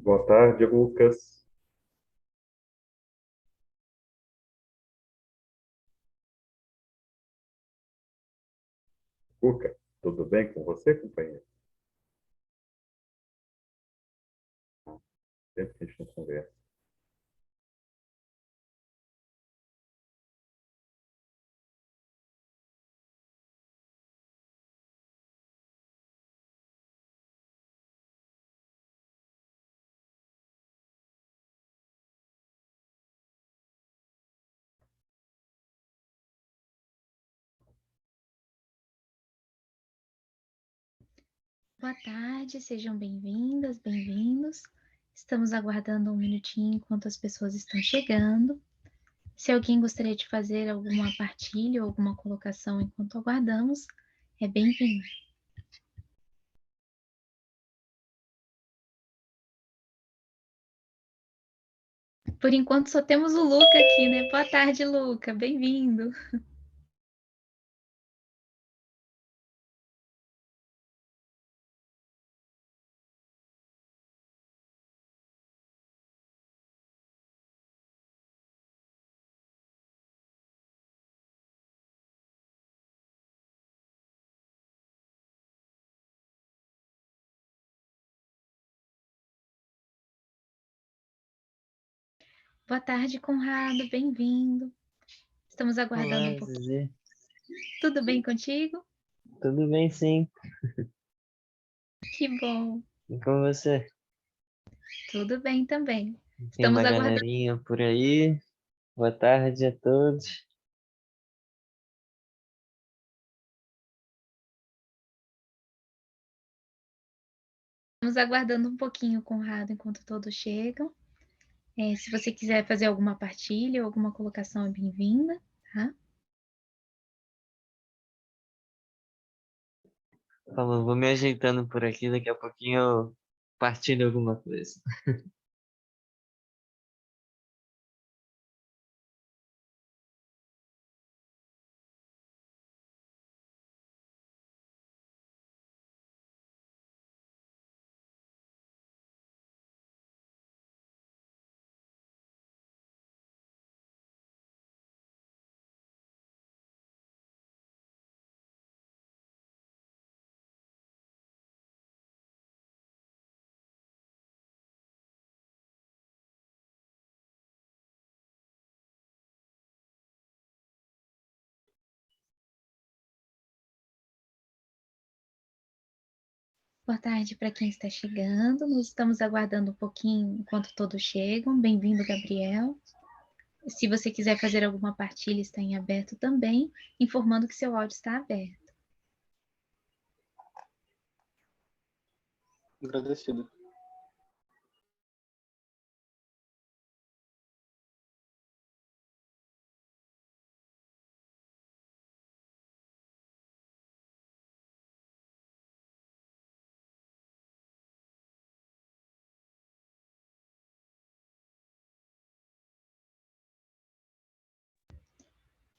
Boa tarde, Lucas. Luca, tudo bem com você, companheiro? Tempo que a gente não conversa. Boa tarde, sejam bem-vindas, bem-vindos. Estamos aguardando um minutinho enquanto as pessoas estão chegando. Se alguém gostaria de fazer alguma partilha ou alguma colocação enquanto aguardamos, é bem-vindo. Por enquanto só temos o Luca aqui, né? Boa tarde, Luca, bem-vindo. Boa tarde, Conrado, bem-vindo. Estamos aguardando um Olá, pouquinho. Zezé. Tudo bem contigo? Tudo bem, sim. Que bom. E com você? Tudo bem também. Tem Estamos uma aguardando. galerinha por aí? Boa tarde a todos. Estamos aguardando um pouquinho, Conrado, enquanto todos chegam. Se você quiser fazer alguma partilha ou alguma colocação, é bem-vinda, tá? Falou, vou me ajeitando por aqui, daqui a pouquinho eu partilho alguma coisa. Boa tarde para quem está chegando. Nós estamos aguardando um pouquinho enquanto todos chegam. Bem-vindo, Gabriel. Se você quiser fazer alguma partilha, está em aberto também, informando que seu áudio está aberto. Agradecido.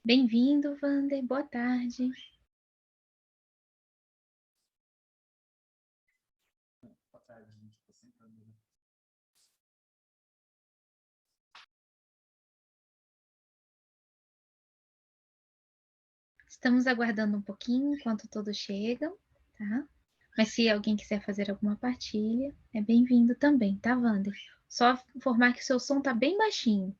Bem-vindo, Wander. Boa tarde. Boa tarde, gente. Tô sentando. Estamos aguardando um pouquinho enquanto todos chegam, tá? Mas se alguém quiser fazer alguma partilha, é bem-vindo também, tá, Wander? Só informar que o seu som está bem baixinho.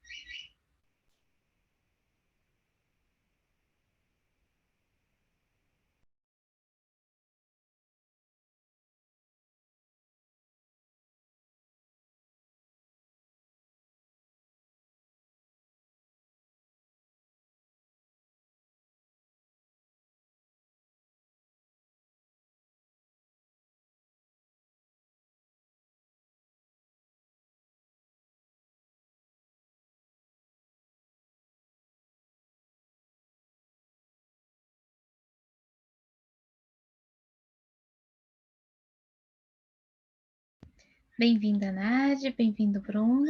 Bem-vinda, Nádia. Bem-vindo, Bruno.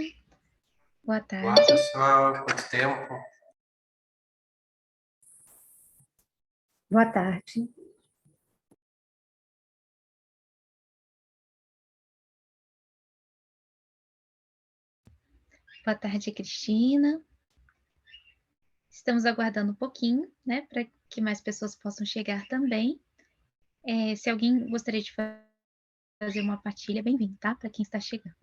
Boa Olá, tarde. pessoal. Quanto tempo? Boa tarde. Boa tarde, Cristina. Estamos aguardando um pouquinho, né, para que mais pessoas possam chegar também. Se alguém gostaria de fazer uma partilha, bem-vindo, tá? Para quem está chegando.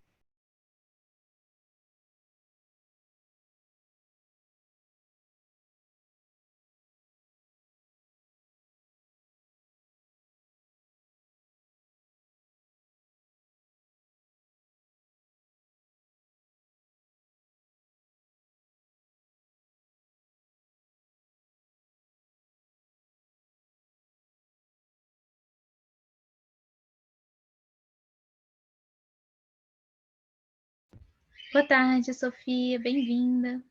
Boa tarde, Sofia, bem-vinda.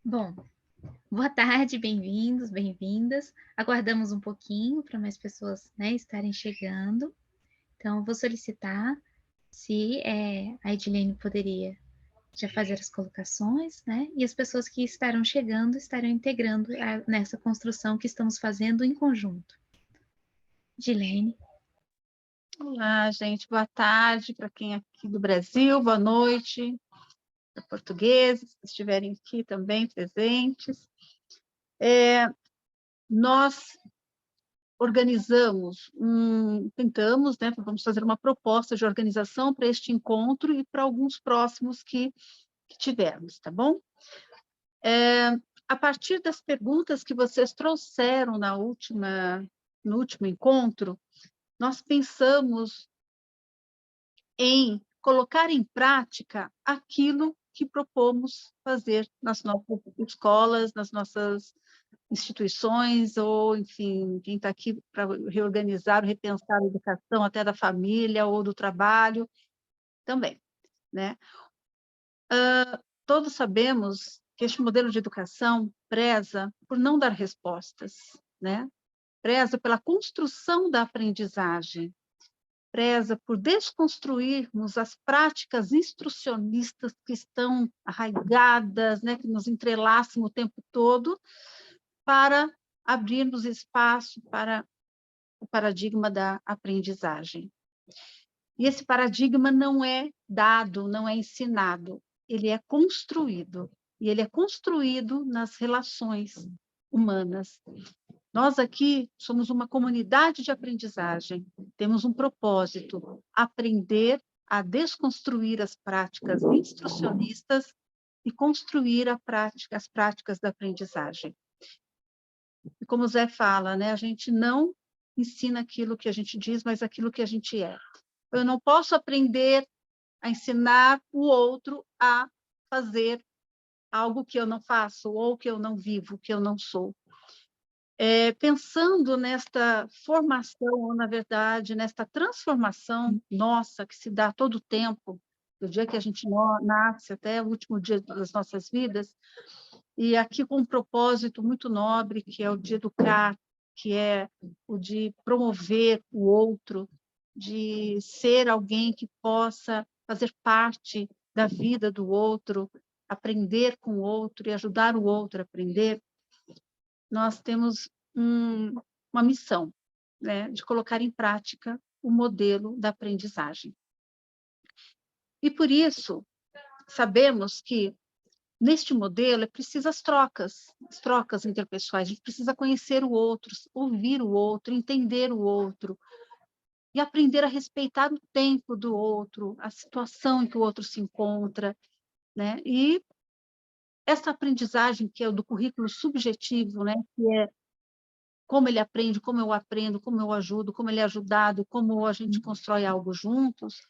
Bom, boa tarde, bem-vindos, bem-vindas. Aguardamos um pouquinho para mais pessoas, né, estarem chegando. Então, eu vou solicitar se a Edilene poderia já fazer as colocações, né? E as pessoas que estarão chegando estarão integrando nessa construção que estamos fazendo em conjunto. Edilene. Olá, gente, boa tarde para quem é aqui do Brasil, boa noite para portugueses que estiverem aqui também presentes. Nós organizamos, tentamos, né, vamos fazer uma proposta de organização para este encontro e para alguns próximos que tivermos, tá bom? A partir das perguntas que vocês trouxeram no último encontro, nós pensamos em colocar em prática aquilo que propomos fazer nas nossas escolas, nas nossas instituições, ou, enfim, quem está aqui para reorganizar, repensar a educação, até da família ou do trabalho, também, né? Todos sabemos que este modelo de educação preza por não dar respostas, né? Preza pela construção da aprendizagem, preza por desconstruirmos as práticas instrucionistas que estão arraigadas, né, que nos entrelaçam o tempo todo, para abrirmos espaço para o paradigma da aprendizagem. E esse paradigma não é dado, não é ensinado, ele é construído, e ele é construído nas relações humanas. Nós aqui somos uma comunidade de aprendizagem, temos um propósito, aprender a desconstruir as práticas instrucionistas e construir as práticas da aprendizagem. E como o Zé fala, né, a gente não ensina aquilo que a gente diz, mas aquilo que a gente é. Eu não posso aprender a ensinar o outro a fazer algo que eu não faço, ou que eu não vivo, que eu não sou. Pensando nesta formação, ou, na verdade, nesta transformação nossa, que se dá todo o tempo, do dia que a gente nasce até o último dia das nossas vidas, e aqui com um propósito muito nobre, que é o de educar, que é o de promover o outro, de ser alguém que possa fazer parte da vida do outro, aprender com o outro e ajudar o outro a aprender. Nós temos uma missão, né, de colocar em prática o modelo da aprendizagem. E, por isso, sabemos que, neste modelo, é preciso as trocas interpessoais, a gente precisa conhecer o outro, ouvir o outro, entender o outro, e aprender a respeitar o tempo do outro, a situação em que o outro se encontra, né? E essa aprendizagem, que é o do currículo subjetivo, né, que é como ele aprende, como eu aprendo, como eu ajudo, como ele é ajudado, como a gente constrói algo juntos,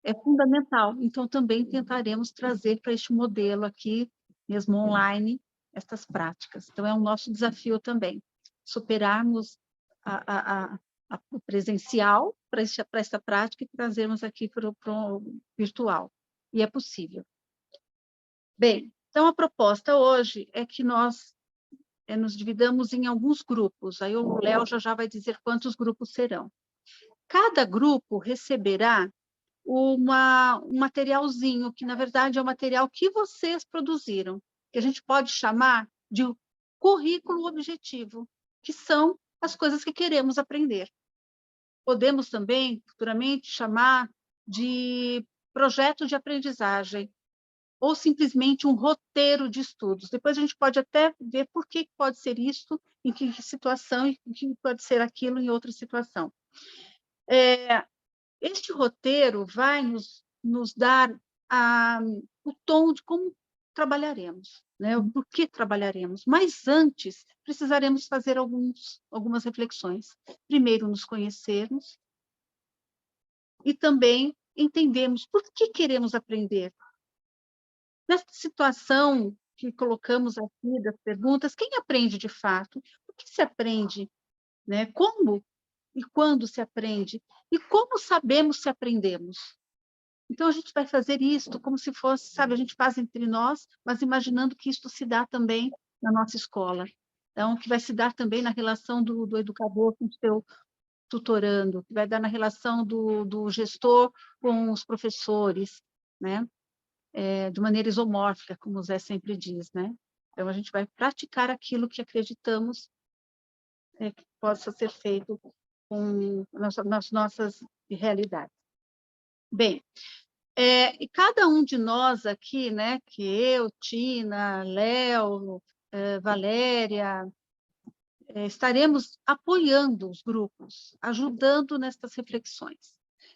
é fundamental. Então, também tentaremos trazer para este modelo aqui, mesmo online, estas práticas. Então, é um nosso desafio também, superarmos o presencial para essa prática e trazermos aqui para o virtual. E é possível. Bem, então a proposta hoje é que nós nos dividamos em alguns grupos. Aí o Léo já vai dizer quantos grupos serão. Cada grupo receberá um materialzinho, que na verdade é o material que vocês produziram, que a gente pode chamar de currículo objetivo, que são as coisas que queremos aprender. Podemos também, futuramente, chamar de projeto de aprendizagem, ou simplesmente um roteiro de estudos. Depois a gente pode até ver por que pode ser isso, em que situação, e em que pode ser aquilo em outra situação. Este roteiro vai nos dar o tom de como trabalharemos, né? O porquê trabalharemos. Mas antes, precisaremos fazer algumas reflexões. Primeiro, nos conhecermos e também entendermos por que queremos aprender. Nessa situação que colocamos aqui das perguntas, quem aprende de fato? O que se aprende? Né? Como e quando se aprende? E como sabemos se aprendemos? Então, a gente vai fazer isto como se fosse, sabe, a gente faz entre nós, mas imaginando que isto se dá também na nossa escola. Então, que vai se dar também na relação do educador com o seu tutorando, que vai dar na relação do gestor com os professores, né? De maneira isomórfica, como o Zé sempre diz, né? Então, a gente vai praticar aquilo que acreditamos que possa ser feito com nas nossas realidades. Bem, e cada um de nós aqui, né, que eu, Tina, Léo, Valéria, estaremos apoiando os grupos, ajudando nestas reflexões.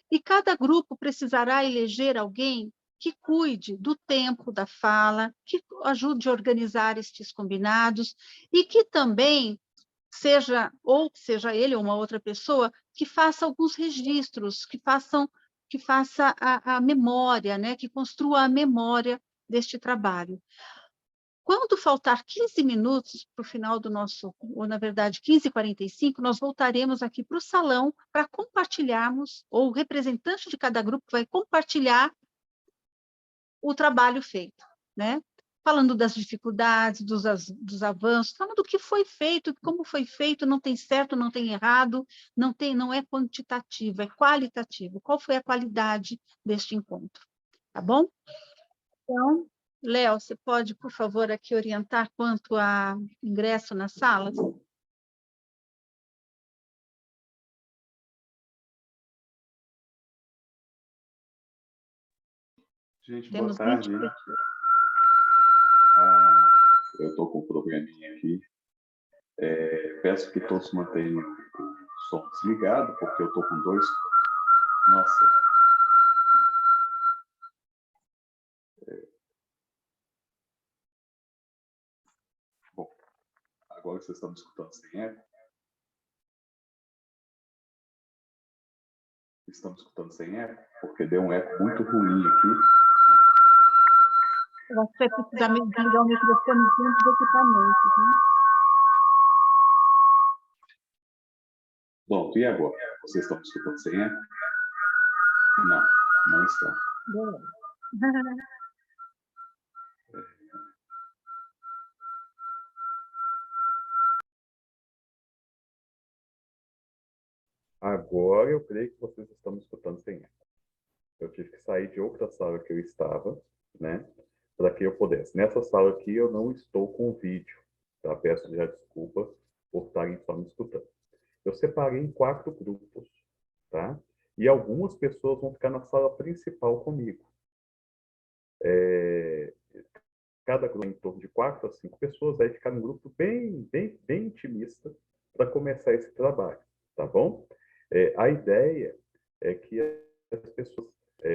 E cada grupo precisará eleger alguém que cuide do tempo da fala, que ajude a organizar estes combinados e que também seja ele ou uma outra pessoa que faça alguns registros, que faça a memória, né? Que construa a memória deste trabalho. Quando faltar 15 minutos para o final do nosso, ou na verdade 15h45, nós voltaremos aqui para o salão para compartilharmos, ou o representante de cada grupo vai compartilhar o trabalho feito, né? Falando das dificuldades, dos avanços, falando do que foi feito, como foi feito, não tem certo, não tem errado, não é quantitativo, é qualitativo. Qual foi a qualidade deste encontro? Tá bom? Então, Léo, você pode, por favor, aqui orientar quanto a ingresso nas salas? Gente, Temos boa tarde. 20 pessoas. Eu estou com um probleminha aqui. Peço que todos mantenham o som desligado, porque eu estou com dois... Nossa. Bom, agora vocês estão me escutando sem eco? Estamos escutando sem eco? Porque deu um eco muito ruim aqui. Eu acho que vai precisar ligar o microfone dentro do equipamento, né? Bom, e agora? Vocês estão me escutando sem eco? Não, não estão. Beleza. Agora eu creio que vocês estão me escutando sem eco. Eu tive que sair de outra sala que eu estava, né, para que eu pudesse. Nessa sala aqui eu não estou com vídeo, tá? Peço já desculpa por estarem só me escutando. Eu separei em 4 grupos, tá? E algumas pessoas vão ficar na sala principal comigo. Cada grupo em torno de 4 a 5 pessoas, vai ficar num grupo bem intimista para começar esse trabalho, tá bom? A ideia é que as pessoas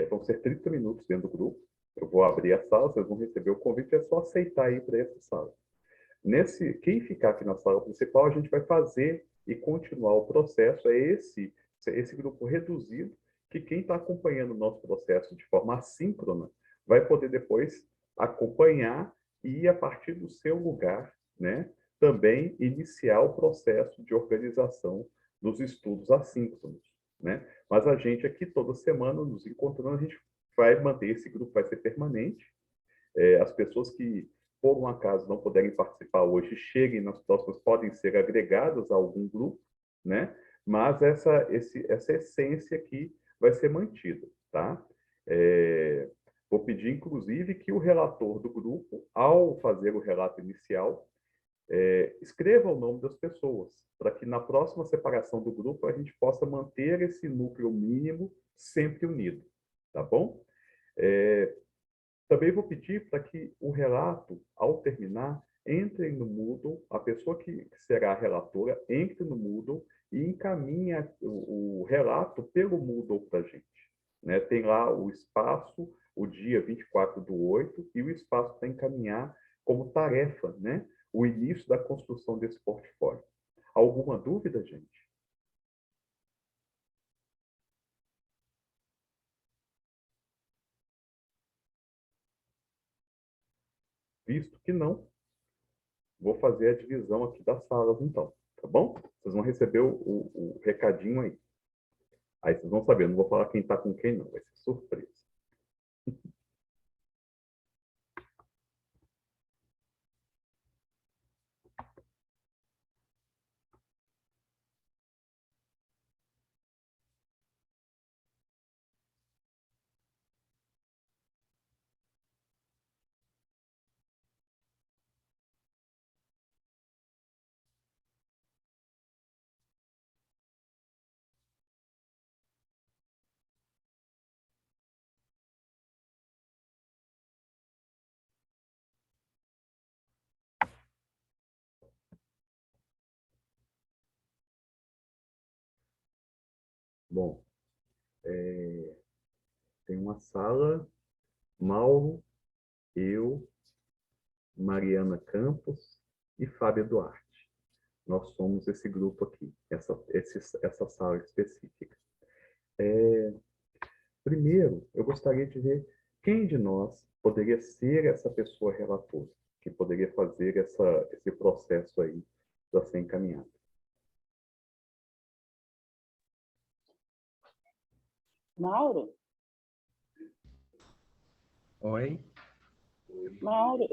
vão ser 30 minutos dentro do grupo. Eu vou abrir a sala, vocês vão receber o convite, é só aceitar ir para essa sala. Quem ficar aqui na sala principal, a gente vai fazer e continuar o processo. É esse grupo reduzido, que quem está acompanhando o nosso processo de forma assíncrona vai poder depois acompanhar e, a partir do seu lugar, né, também iniciar o processo de organização dos estudos assíncronos, né? Mas a gente aqui, toda semana, nos encontrando, a gente vai manter esse grupo, vai ser permanente. As pessoas que, por um acaso, não puderem participar hoje, cheguem nas próximas, podem ser agregadas a algum grupo, né? Mas essa essência aqui vai ser mantida, tá? Vou pedir, inclusive, que o relator do grupo, ao fazer o relato inicial, escreva o nome das pessoas, para que na próxima separação do grupo a gente possa manter esse núcleo mínimo sempre unido, tá bom? Também vou pedir para que o relato, ao terminar, entre no Moodle, a pessoa que será a relatora entre no Moodle e encaminhe o relato pelo Moodle para a gente, né? Tem lá o espaço, o dia 24/8, e o espaço para encaminhar como tarefa, né, o início da construção desse portfólio. Alguma dúvida, gente? Visto que não, vou fazer a divisão aqui das salas, então, tá bom? Vocês vão receber o recadinho aí. Aí vocês vão saber, eu não vou falar quem está com quem, não, vai ser surpresa. Bom, tem uma sala, Mauro, eu, Mariana Campos e Fábio Duarte. Nós somos esse grupo aqui, essa sala específica. Primeiro, eu gostaria de ver quem de nós poderia ser essa pessoa relatora, que poderia fazer esse processo aí para ser encaminhado. Mauro? Oi? Mauro,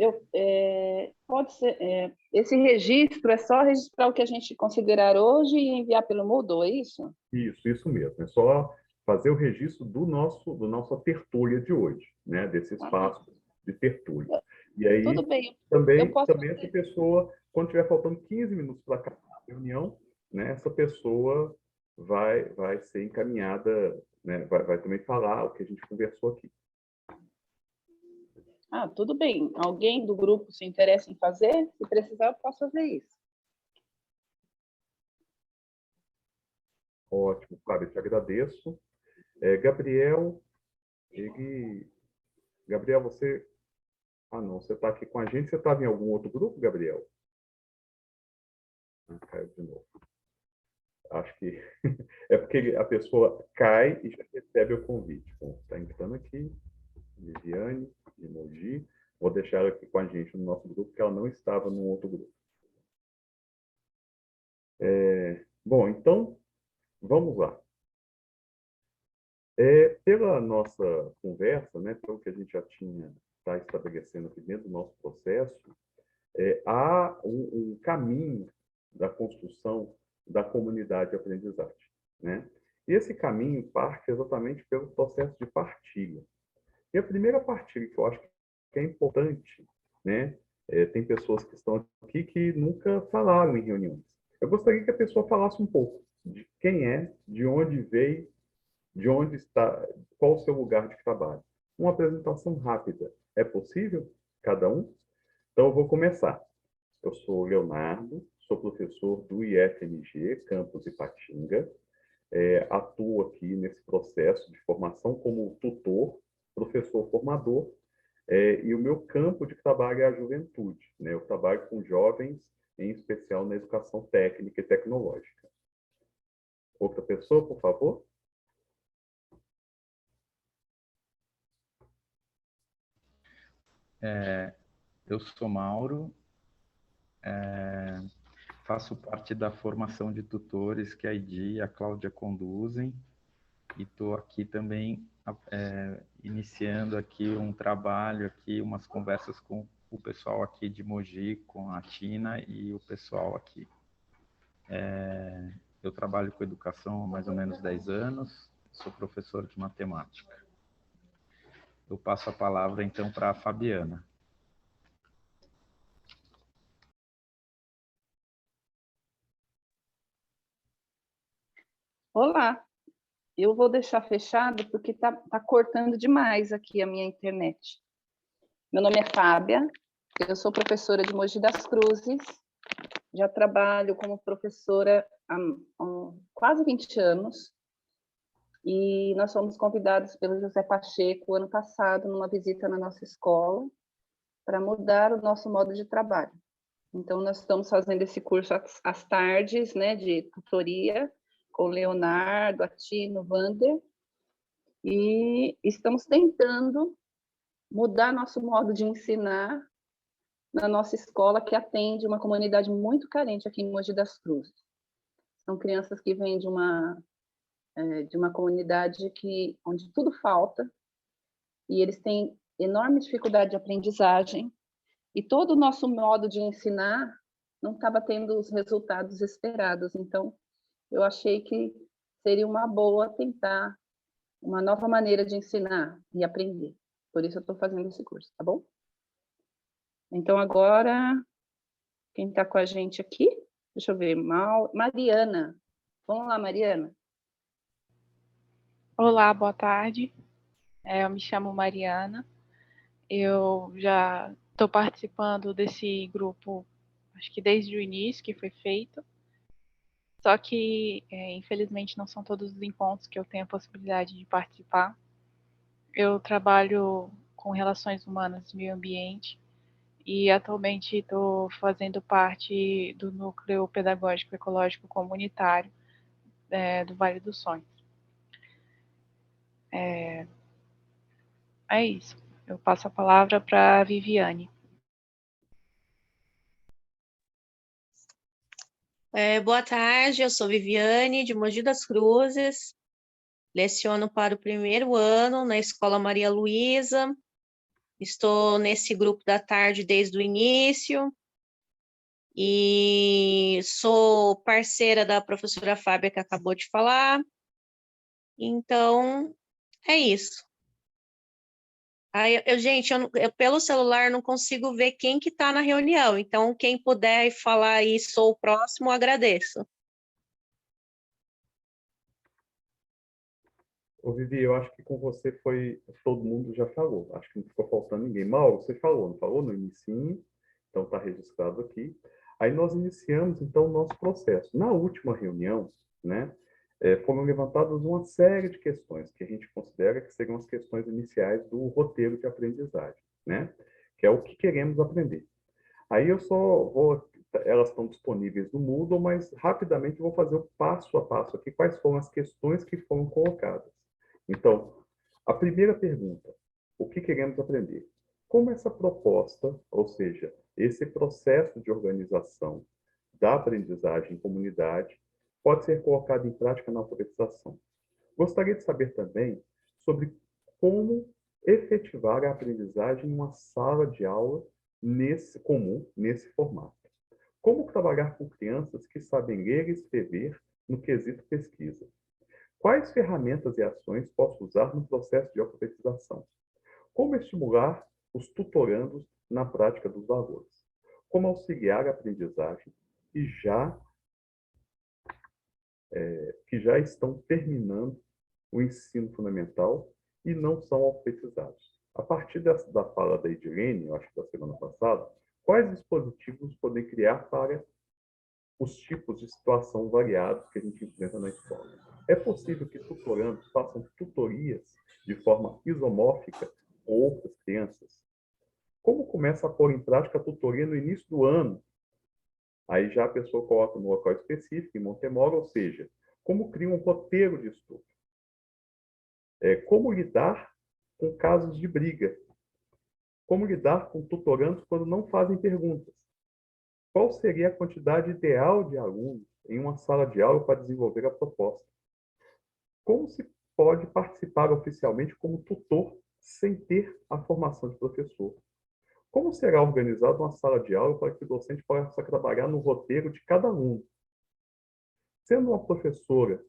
pode ser. Esse registro é só registrar o que a gente considerar hoje e enviar pelo Moodle, é isso? Isso mesmo. É só fazer o registro do nossa tertúlia de hoje, né? Desse espaço de tertúlia. E aí, tudo bem. também posso essa pessoa, quando tiver faltando 15 minutos para acabar a reunião, né? Essa pessoa vai ser encaminhada, né? Vai também falar o que a gente conversou aqui. Tudo bem. Alguém do grupo se interessa em fazer? Se precisar, eu posso fazer isso. Ótimo, Fábio, te agradeço. Gabriel, Gabriel, você... Ah, não, você está aqui com a gente. Você estava em algum outro grupo, Gabriel? Caiu de novo. Acho que é porque a pessoa cai e já recebe o convite. Bom, está entrando aqui, Viviane, de Mogi. Vou deixar ela aqui com a gente no nosso grupo, porque ela não estava no outro grupo. Bom, então, vamos lá. Pela nossa conversa, né, pelo que a gente já está estabelecendo aqui dentro do nosso processo, há um caminho da construção da comunidade de aprendizagem, né? E esse caminho parte exatamente pelo processo de partilha. E a primeira partilha que eu acho que é importante, né? Tem pessoas que estão aqui que nunca falaram em reuniões. Eu gostaria que a pessoa falasse um pouco de quem é, de onde veio, de onde está, qual o seu lugar de trabalho. Uma apresentação rápida. É possível? Cada um? Então, eu vou começar. Eu sou Leonardo, sou professor do IFMG, Campus Ipatinga. Atuo aqui nesse processo de formação como tutor, professor formador, e o meu campo de trabalho é a juventude, né? Eu trabalho com jovens, em especial na educação técnica e tecnológica. Outra pessoa, por favor? Eu sou Mauro, faço parte da formação de tutores que a Idi e a Cláudia conduzem e estou aqui também iniciando aqui um trabalho, aqui umas conversas com o pessoal aqui de Mogi, com a Tina e o pessoal aqui. Eu trabalho com educação há mais ou menos 10 anos, sou professor de matemática. Eu passo a palavra então para a Fabiana. Olá, eu vou deixar fechado porque tá cortando demais aqui a minha internet. Meu nome é Fábia, eu sou professora de Mogi das Cruzes, já trabalho como professora há quase 20 anos, e nós fomos convidados pelo José Pacheco ano passado numa visita na nossa escola para mudar o nosso modo de trabalho. Então, nós estamos fazendo esse curso às tardes, né, de tutoria, com Leonardo, Atino, Vander, e estamos tentando mudar nosso modo de ensinar na nossa escola, que atende uma comunidade muito carente aqui em Mogi das Cruzes. São crianças que vêm de uma comunidade onde tudo falta, e eles têm enorme dificuldade de aprendizagem, e todo o nosso modo de ensinar não estava tendo os resultados esperados. Então, eu achei que seria uma boa tentar uma nova maneira de ensinar e aprender. Por isso eu estou fazendo esse curso, tá bom? Então, agora, quem está com a gente aqui? Deixa eu ver, Mariana. Vamos lá, Mariana. Olá, boa tarde. Eu me chamo Mariana. Eu já estou participando desse grupo, acho que desde o início que foi feito. Só que, infelizmente, não são todos os encontros que eu tenho a possibilidade de participar. Eu trabalho com relações humanas e meio ambiente e atualmente estou fazendo parte do núcleo pedagógico ecológico comunitário do Vale dos Sonhos. É isso. Eu passo a palavra para a Viviane. Boa tarde, eu sou Viviane, de Mogi das Cruzes. Leciono para o primeiro ano na Escola Maria Luísa. Estou nesse grupo da tarde desde o início. E sou parceira da professora Fábia, que acabou de falar. Então, é isso. Gente, eu pelo celular não consigo ver quem que está na reunião. Então, quem puder falar aí, sou o próximo, agradeço. Ô, Vivi, eu acho que com você todo mundo já falou. Acho que não ficou faltando ninguém. Mauro, você falou, não falou no inicinho? Então está registrado aqui. Aí nós iniciamos, então, o nosso processo. Na última reunião, né, foram levantadas uma série de questões que a gente considera que seriam as questões iniciais do roteiro de aprendizagem, né? Que é o que queremos aprender. Aí eu só vou... Elas estão disponíveis no Moodle, mas rapidamente eu vou fazer o passo a passo aqui, quais foram as questões que foram colocadas. Então, a primeira pergunta, o que queremos aprender? Como essa proposta, ou seja, esse processo de organização da aprendizagem em comunidade, pode ser colocado em prática na alfabetização? Gostaria de saber também sobre como efetivar a aprendizagem em uma sala de aula nesse formato. Como trabalhar com crianças que sabem ler e escrever no quesito pesquisa? Quais ferramentas e ações posso usar no processo de alfabetização? Como estimular os tutorandos na prática dos valores? Como auxiliar a aprendizagem que já estão terminando o ensino fundamental e não são alfabetizados? A partir da fala da Edilene, eu acho que da semana passada, quais dispositivos podem criar para os tipos de situação variados que a gente enfrenta na escola? É possível que tutorandos façam tutorias de forma isomórfica com outras crianças? Como começa a pôr em prática a tutoria no início do ano? Aí já a pessoa coloca no local específico, em Montemor, ou seja, como cria um roteiro de estudo? Como lidar com casos de briga? Como lidar com tutorandos quando não fazem perguntas? Qual seria a quantidade ideal de alunos em uma sala de aula para desenvolver a proposta? Como se pode participar oficialmente como tutor sem ter a formação de professor? Como será organizada uma sala de aula para que o docente possa trabalhar no roteiro de cada aluno? Sendo uma professora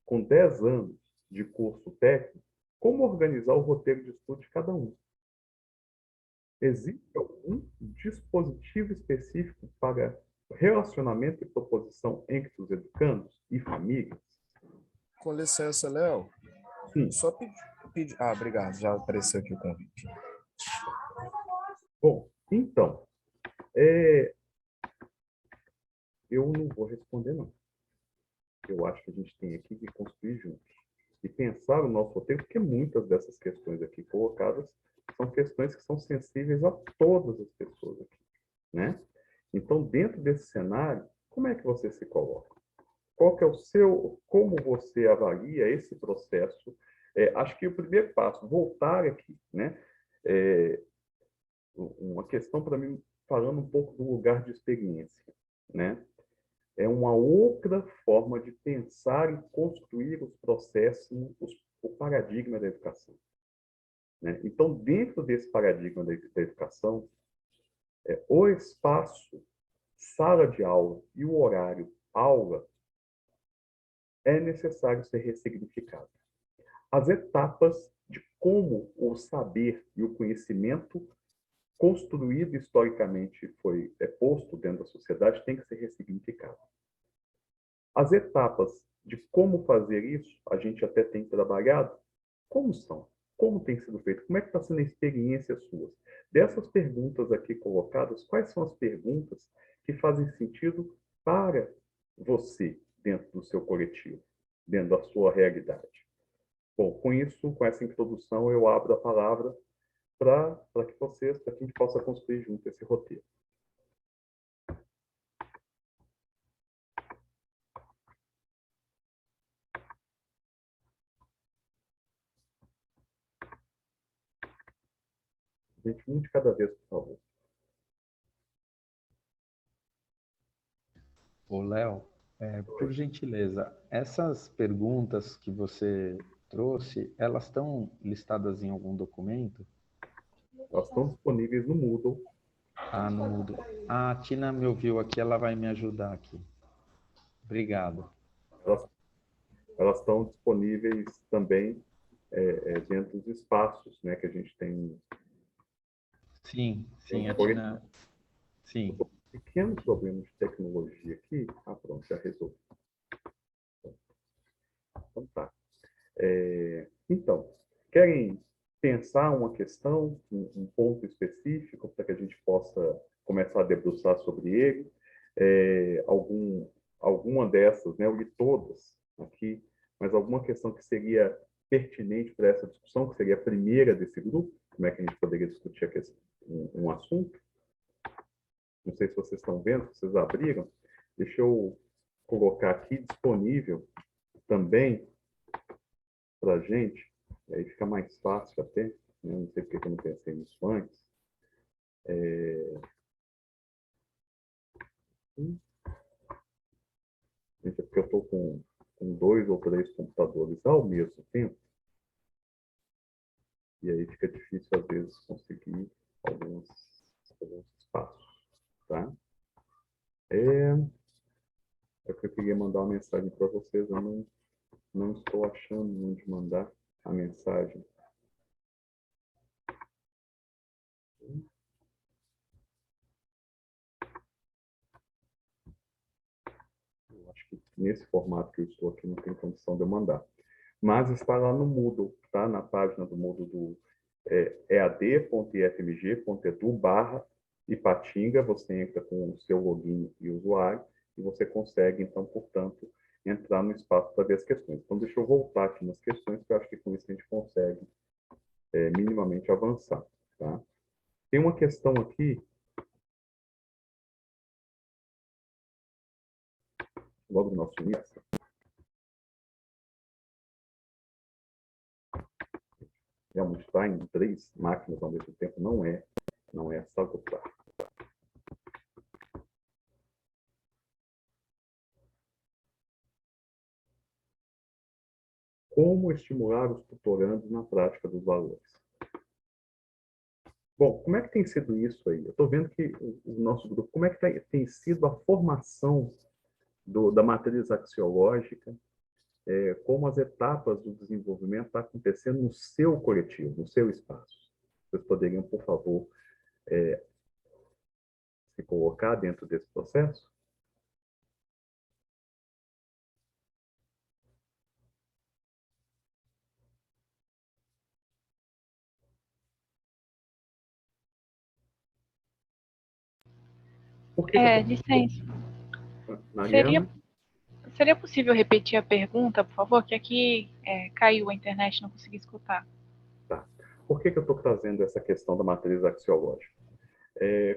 com 10 anos de curso técnico, como organizar o roteiro de estudo de cada um? Existe algum dispositivo específico para relacionamento e proposição entre os educandos e famílias? Com licença, Léo. Sim. Só pedir. Ah, obrigado. Já apareceu aqui o convite. Bom, então, eu não vou responder, não. Eu acho que a gente tem aqui que construir juntos e pensar o nosso roteiro, porque muitas dessas questões aqui colocadas são questões que são sensíveis a todas as pessoas aqui, né? Então, dentro desse cenário, como é que você se coloca? Qual que é o seu, como você avalia esse processo? Acho que o primeiro passo, voltar aqui, né? Uma questão para mim, falando um pouco do lugar de experiência, né? É uma outra forma de pensar e construir os processos, o paradigma da educação, né? Então, dentro desse paradigma da educação, o espaço, sala de aula e o horário aula é necessário ser ressignificado. As etapas de como o saber e o conhecimento construído historicamente foi posto dentro da sociedade tem que ser ressignificado. As etapas de como fazer isso, a gente até tem trabalhado, como são? Como tem sido feito? Como é que está sendo a experiência sua? Dessas perguntas aqui colocadas, quais são as perguntas que fazem sentido para você dentro do seu coletivo, dentro da sua realidade? Bom, com isso, com essa introdução, eu abro a palavra para que vocês, para que a gente possa construir junto esse roteiro. Gente, um de cada vez, por favor. Ô, Léo, por gentileza, essas perguntas que você trouxe, elas estão listadas em algum documento? Elas estão disponíveis no Moodle. Ah, no Moodle. Ah, a Tina me ouviu aqui, ela vai me ajudar aqui. Obrigado. Elas estão disponíveis também dentro dos espaços, né, que a gente tem. Sim, a Tina... Sim. Pequenos problemas de tecnologia aqui. Ah, pronto, já resolvi. Então tá. Então, querem pensar uma questão, um ponto específico, para que a gente possa começar a debruçar sobre ele? Alguma dessas, né? Eu li todas aqui, mas alguma questão que seria pertinente para essa discussão, que seria a primeira desse grupo? Como é que a gente poderia discutir um assunto? Não sei se vocês estão vendo, se vocês abriram. Deixa eu colocar aqui disponível também para a gente, e aí fica mais fácil até, né? Não sei porque eu não pensei nisso antes. Gente, é porque eu estou com 2 ou 3 computadores ao mesmo tempo, e aí fica difícil, às vezes, conseguir alguns espaços, tá? Eu queria mandar uma mensagem para vocês, eu não estou achando onde mandar a mensagem. Eu acho que nesse formato que eu estou aqui não tem condição de eu mandar. Mas está lá no Moodle, tá? Na página do Moodle do ead.ifmg.edu/Ipatinga. Você entra com o seu login e usuário e você consegue, então, portanto, entrar no espaço para ver as questões. Então, deixa eu voltar aqui nas questões, porque eu acho que com isso a gente consegue minimamente avançar, tá? Tem uma questão aqui, logo no nosso início. Realmente estar em 3 máquinas ao mesmo tempo não é salutar. Como estimular os tutorandos na prática dos valores? Bom, como é que tem sido isso aí? Eu estou vendo que o nosso grupo, como é que tem sido a formação da matriz axiológica, como as etapas do desenvolvimento estão acontecendo no seu coletivo, no seu espaço. Vocês poderiam, por favor, se colocar dentro desse processo? Por que Licença. Mariana? Seria possível repetir a pergunta, por favor? Que aqui caiu a internet, não consegui escutar. Tá. Por que eu estou trazendo essa questão da matriz axiológica?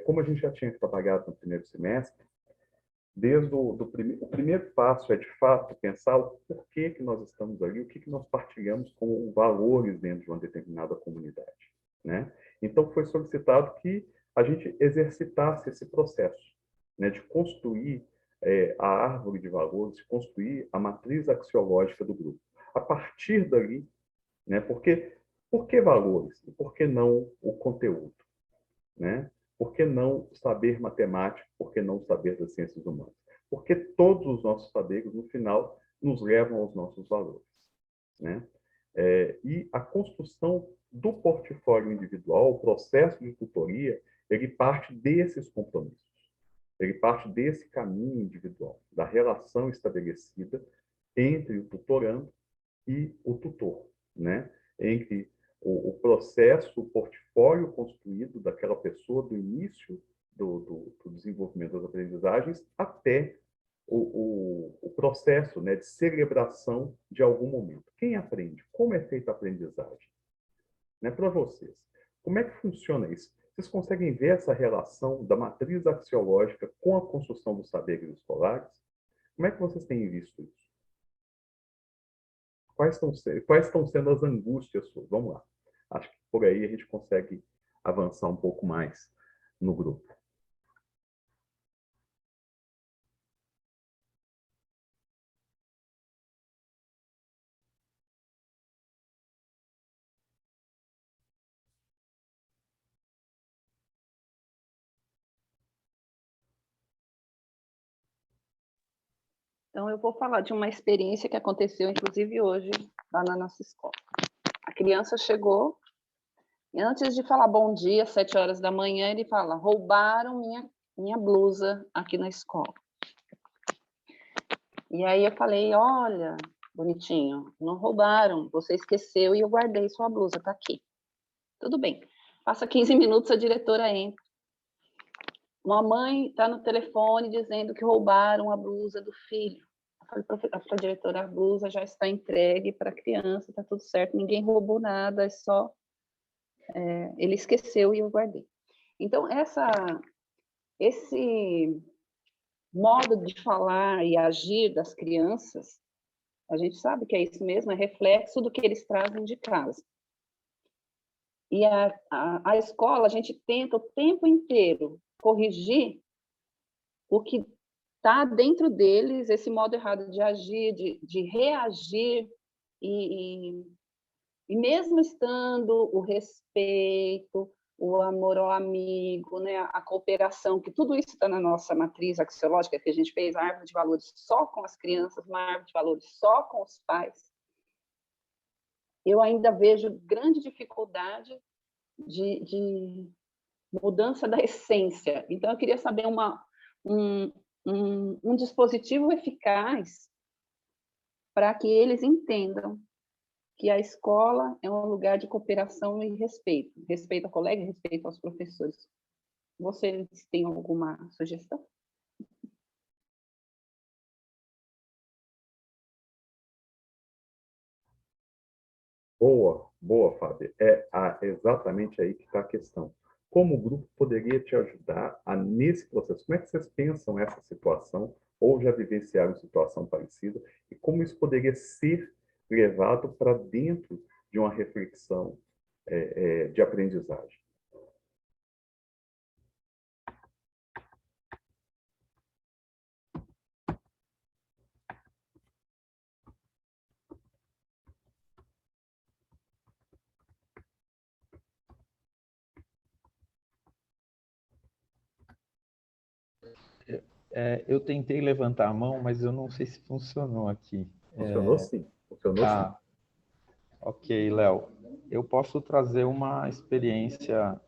Como a gente já tinha trabalhado no primeiro semestre, desde o primeiro passo é, de fato, pensar o porquê que nós estamos ali, o que nós partilhamos como valores dentro de uma determinada comunidade, né? Então, foi solicitado que a gente exercitasse esse processo, né, de construir a árvore de valores, de construir a matriz axiológica do grupo. A partir dali, né, por que valores? E por que não o conteúdo, né? Por que não o saber matemático? Por que não o saber das ciências humanas? Porque todos os nossos saberes, no final, nos levam aos nossos valores, né? E a construção do portfólio individual, o processo de tutoria, ele parte desses compromissos. Ele parte desse caminho individual, da relação estabelecida entre o tutorando e o tutor, né? Entre o processo, o portfólio construído daquela pessoa do início do desenvolvimento das aprendizagens até o processo, né, de celebração de algum momento. Quem aprende? Como é feita a aprendizagem? Né, para vocês, como é que funciona isso? Vocês conseguem ver essa relação da matriz axiológica com a construção dos saberes escolares? Como é que vocês têm visto isso? Quais estão sendo as angústias suas? Vamos lá. Acho que por aí a gente consegue avançar um pouco mais no grupo. Então, eu vou falar de uma experiência que aconteceu, inclusive, hoje, lá na nossa escola. A criança chegou, e antes de falar bom dia, às 7 horas da manhã, ele fala: roubaram minha blusa aqui na escola. E aí eu falei: olha, bonitinho, não roubaram, você esqueceu e eu guardei sua blusa, tá aqui. Tudo bem. Passa 15 minutos, a diretora entra. Uma mãe está no telefone dizendo que roubaram a blusa do filho. Eu falei para a diretora: a blusa já está entregue para a criança, está tudo certo, ninguém roubou nada, é só... ele esqueceu e eu guardei. Então, esse modo de falar e agir das crianças, a gente sabe que é isso mesmo, é reflexo do que eles trazem de casa. E a escola, a gente tenta o tempo inteiro corrigir o que está dentro deles, esse modo errado de agir, de reagir, e mesmo estando o respeito, o amor ao amigo, né, a cooperação, que tudo isso está na nossa matriz axiológica, que a gente fez a árvore de valores só com as crianças, uma árvore de valores só com os pais, eu ainda vejo grande dificuldade de mudança da essência. Então, eu queria saber um dispositivo eficaz para que eles entendam que a escola é um lugar de cooperação e respeito. Respeito ao colega e respeito aos professores. Vocês têm alguma sugestão? Boa, Fábio. Exatamente aí que está a questão. Como o grupo poderia te ajudar nesse processo? Como é que vocês pensam essa situação, ou já vivenciaram situação parecida, e como isso poderia ser levado para dentro de uma reflexão de aprendizagem. Eu tentei levantar a mão, mas eu não sei se funcionou aqui. Funcionou sim, funcionou sim. Ok, Léo. Eu posso trazer uma experiência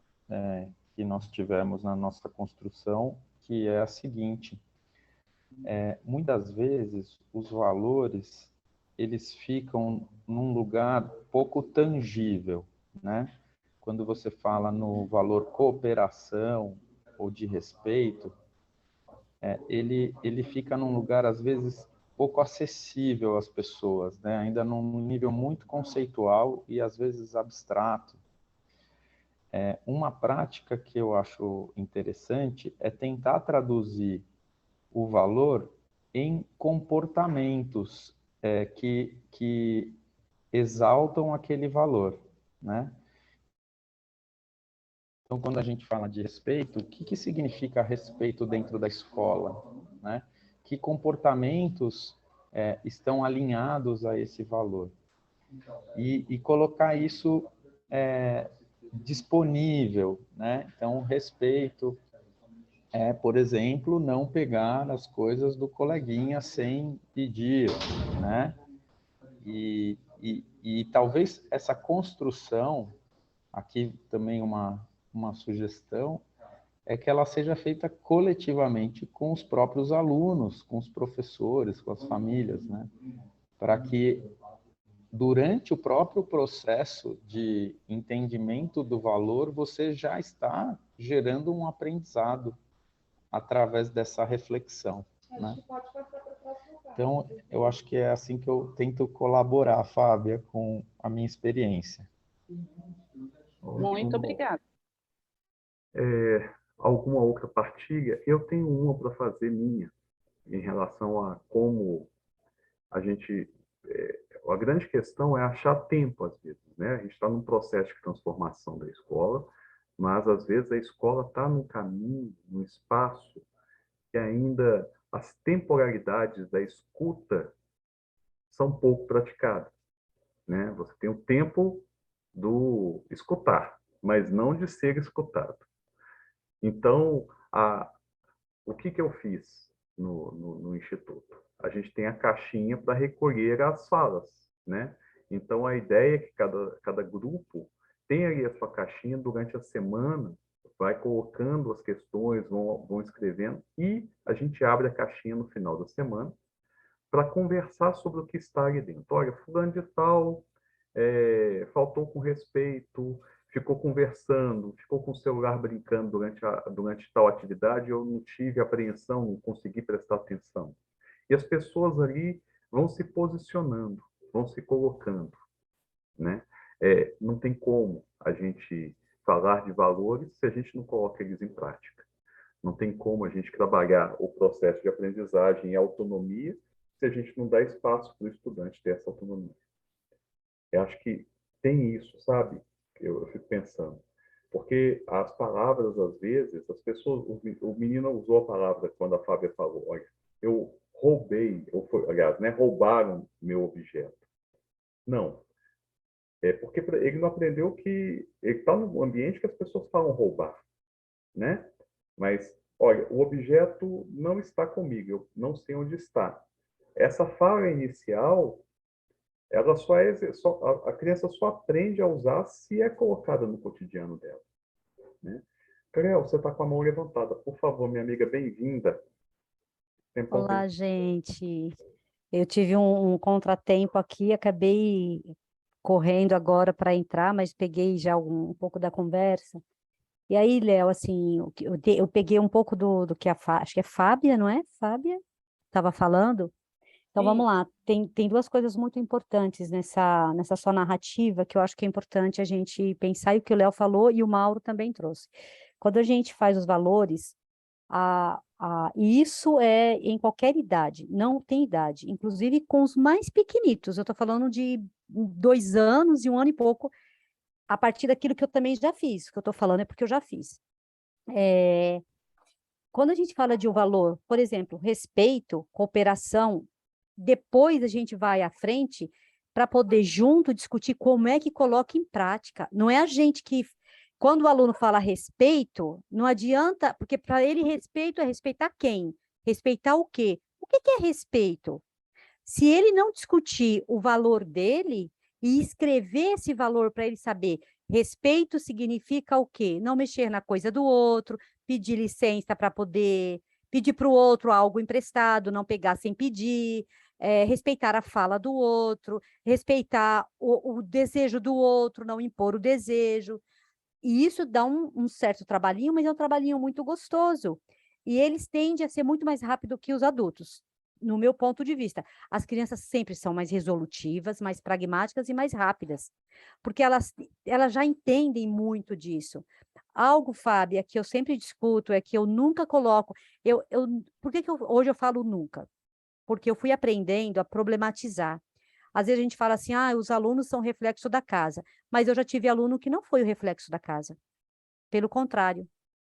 que nós tivemos na nossa construção, que é a seguinte. Muitas vezes, os valores, eles ficam num lugar pouco tangível, né? Quando você fala no valor cooperação ou de respeito, ele fica num lugar, às vezes, pouco acessível às pessoas, né? Ainda num nível muito conceitual e, às vezes, abstrato. Uma prática que eu acho interessante é tentar traduzir o valor em comportamentos que exaltam aquele valor, né? Então, quando a gente fala de respeito, o que significa respeito dentro da escola, né? Que comportamentos estão alinhados a esse valor? E colocar isso disponível, né? Então, respeito por exemplo, não pegar as coisas do coleguinha sem pedir, né? E talvez essa construção, aqui também uma sugestão, é que ela seja feita coletivamente com os próprios alunos, com os professores, com as famílias, né? Para que, durante o próprio processo de entendimento do valor, você já está gerando um aprendizado através dessa reflexão, né? Então, eu acho que é assim que eu tento colaborar, Fábia, com a minha experiência. Muito obrigada. Alguma outra partilha? Eu tenho uma para fazer minha, em relação a como a gente... a grande questão é achar tempo, às vezes, né? A gente está num processo de transformação da escola, mas, às vezes, a escola está num caminho, num espaço que ainda as temporalidades da escuta são pouco praticadas, né? Você tem o tempo do escutar, mas não de ser escutado. Então, o que eu fiz no Instituto? A gente tem a caixinha para recolher as falas, né? Então, a ideia é que cada grupo tem ali a sua caixinha durante a semana, vai colocando as questões, vão escrevendo, e a gente abre a caixinha no final da semana para conversar sobre o que está ali dentro. Olha, fulano de tal faltou com respeito, ficou conversando, ficou com o celular brincando durante tal atividade, eu não tive apreensão, não consegui prestar atenção. E as pessoas ali vão se posicionando, vão se colocando, né? Não tem como a gente falar de valores se a gente não coloca eles em prática. Não tem como a gente trabalhar o processo de aprendizagem e autonomia se a gente não dá espaço para o estudante ter essa autonomia. Eu acho que tem isso, sabe? Eu fico pensando. Porque as palavras, às vezes, as pessoas... O menino usou a palavra quando a Fábia falou, olha, eu roubei, aliás, né, roubaram meu objeto. Não. Porque ele não aprendeu que... Ele está num ambiente que as pessoas falam roubar, né? Mas, olha, o objeto não está comigo, eu não sei onde está. Essa fala inicial, ela a criança só aprende a usar se é colocada no cotidiano dela, né? Cleo, você está com a mão levantada. Por favor, minha amiga, bem-vinda. Olá, gente. Eu tive um contratempo aqui, acabei correndo agora para entrar, mas peguei já um pouco da conversa. E aí, Léo, assim, eu peguei um pouco do que acho que é Fábia, não é? Fábia estava falando. Então, vamos lá. Tem duas coisas muito importantes nessa sua narrativa que eu acho que é importante a gente pensar, e o que o Léo falou e o Mauro também trouxe. Quando a gente faz os valores, e isso é em qualquer idade, não tem idade, inclusive com os mais pequenitos, eu estou falando de 2 anos e 1 ano e pouco, a partir daquilo que eu também já fiz. O que eu estou falando é porque eu já fiz. Quando a gente fala de um valor, por exemplo, respeito, cooperação, depois a gente vai à frente para poder junto discutir como é que coloca em prática. Não é a gente que, quando o aluno fala respeito, não adianta, porque para ele respeito é respeitar quem? Respeitar o quê? O que é respeito? Se ele não discutir o valor dele e escrever esse valor para ele saber, respeito significa o quê? Não mexer na coisa do outro, pedir licença para poder pedir para o outro algo emprestado, não pegar sem pedir, respeitar a fala do outro, respeitar o desejo do outro, não impor o desejo. E isso dá um certo trabalhinho, mas é um trabalhinho muito gostoso. E eles tendem a ser muito mais rápido que os adultos, no meu ponto de vista. As crianças sempre são mais resolutivas, mais pragmáticas e mais rápidas, porque elas já entendem muito disso. Algo, Fábia, que eu sempre discuto é que eu nunca coloco... por que hoje eu falo nunca? Porque eu fui aprendendo a problematizar. Às vezes a gente fala assim, os alunos são reflexo da casa, mas eu já tive aluno que não foi o reflexo da casa. Pelo contrário.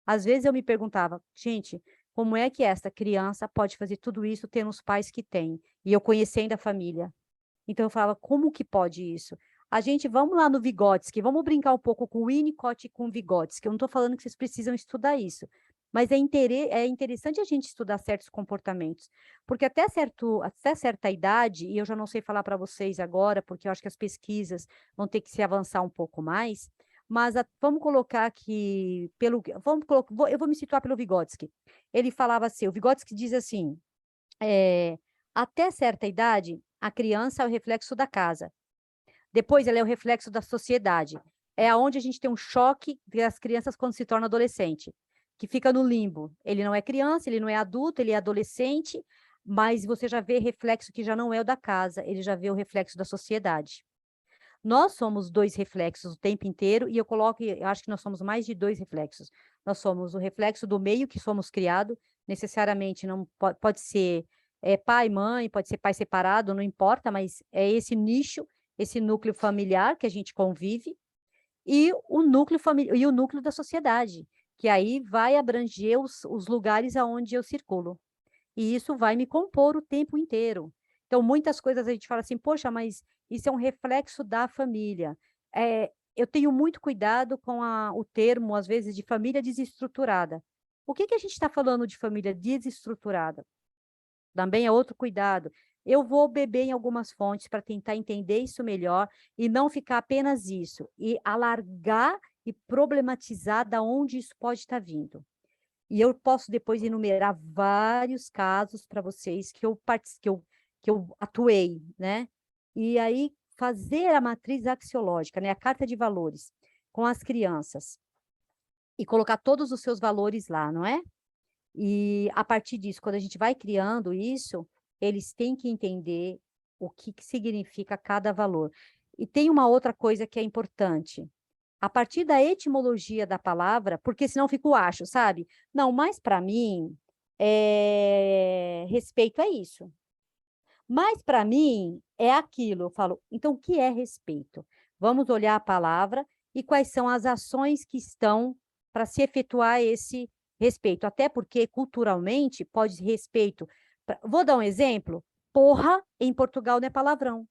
Às vezes eu me perguntava, gente, como é que esta criança pode fazer tudo isso tendo os pais que tem? E eu conhecendo a família. Então eu falava, como que pode isso? Vamos lá no Vygotsky, vamos brincar um pouco com o Winnicott e com o Vygotsky. Eu não estou falando que vocês precisam estudar isso, mas é interessante a gente estudar certos comportamentos, porque até certa idade, e eu já não sei falar para vocês agora, porque eu acho que as pesquisas vão ter que se avançar um pouco mais, mas vamos colocar que, eu vou me situar pelo Vygotsky. Ele falava assim, o Vygotsky diz assim, até certa idade, a criança é o reflexo da casa. Depois, ela é o reflexo da sociedade. É onde a gente tem um choque das crianças quando se torna adolescente, que fica no limbo. Ele não é criança, ele não é adulto, ele é adolescente, mas você já vê reflexo que já não é o da casa, ele já vê o reflexo da sociedade. Nós somos 2 reflexos o tempo inteiro, e eu acho que nós somos mais de 2 reflexos. Nós somos o reflexo do meio que somos criados, necessariamente não pode ser pai, mãe, pode ser pai separado, não importa, mas é esse nicho, esse núcleo familiar que a gente convive, e o núcleo da sociedade, que aí vai abranger os lugares aonde eu circulo. E isso vai me compor o tempo inteiro. Então, muitas coisas a gente fala assim, poxa, mas isso é um reflexo da família. Eu tenho muito cuidado com o termo, às vezes, de família desestruturada. O que a gente está falando de família desestruturada? Também é outro cuidado. Eu vou beber em algumas fontes para tentar entender isso melhor e não ficar apenas isso, e alargar e problematizar da onde isso pode estar vindo. E eu posso depois enumerar vários casos para vocês que eu atuei, né? E aí fazer a matriz axiológica, né? A carta de valores com as crianças e colocar todos os seus valores lá, não é? E a partir disso, quando a gente vai criando isso, eles têm que entender o que significa cada valor. E tem uma outra coisa que é importante. A partir da etimologia da palavra, porque senão fica o acho, sabe? Não, mas para mim, respeito é isso. Mas para mim é aquilo. Eu falo, então o que é respeito? Vamos olhar a palavra e quais são as ações que estão para se efetuar esse respeito. Até porque, culturalmente, pode respeito. Vou dar um exemplo. Porra, em Portugal, não é palavrão.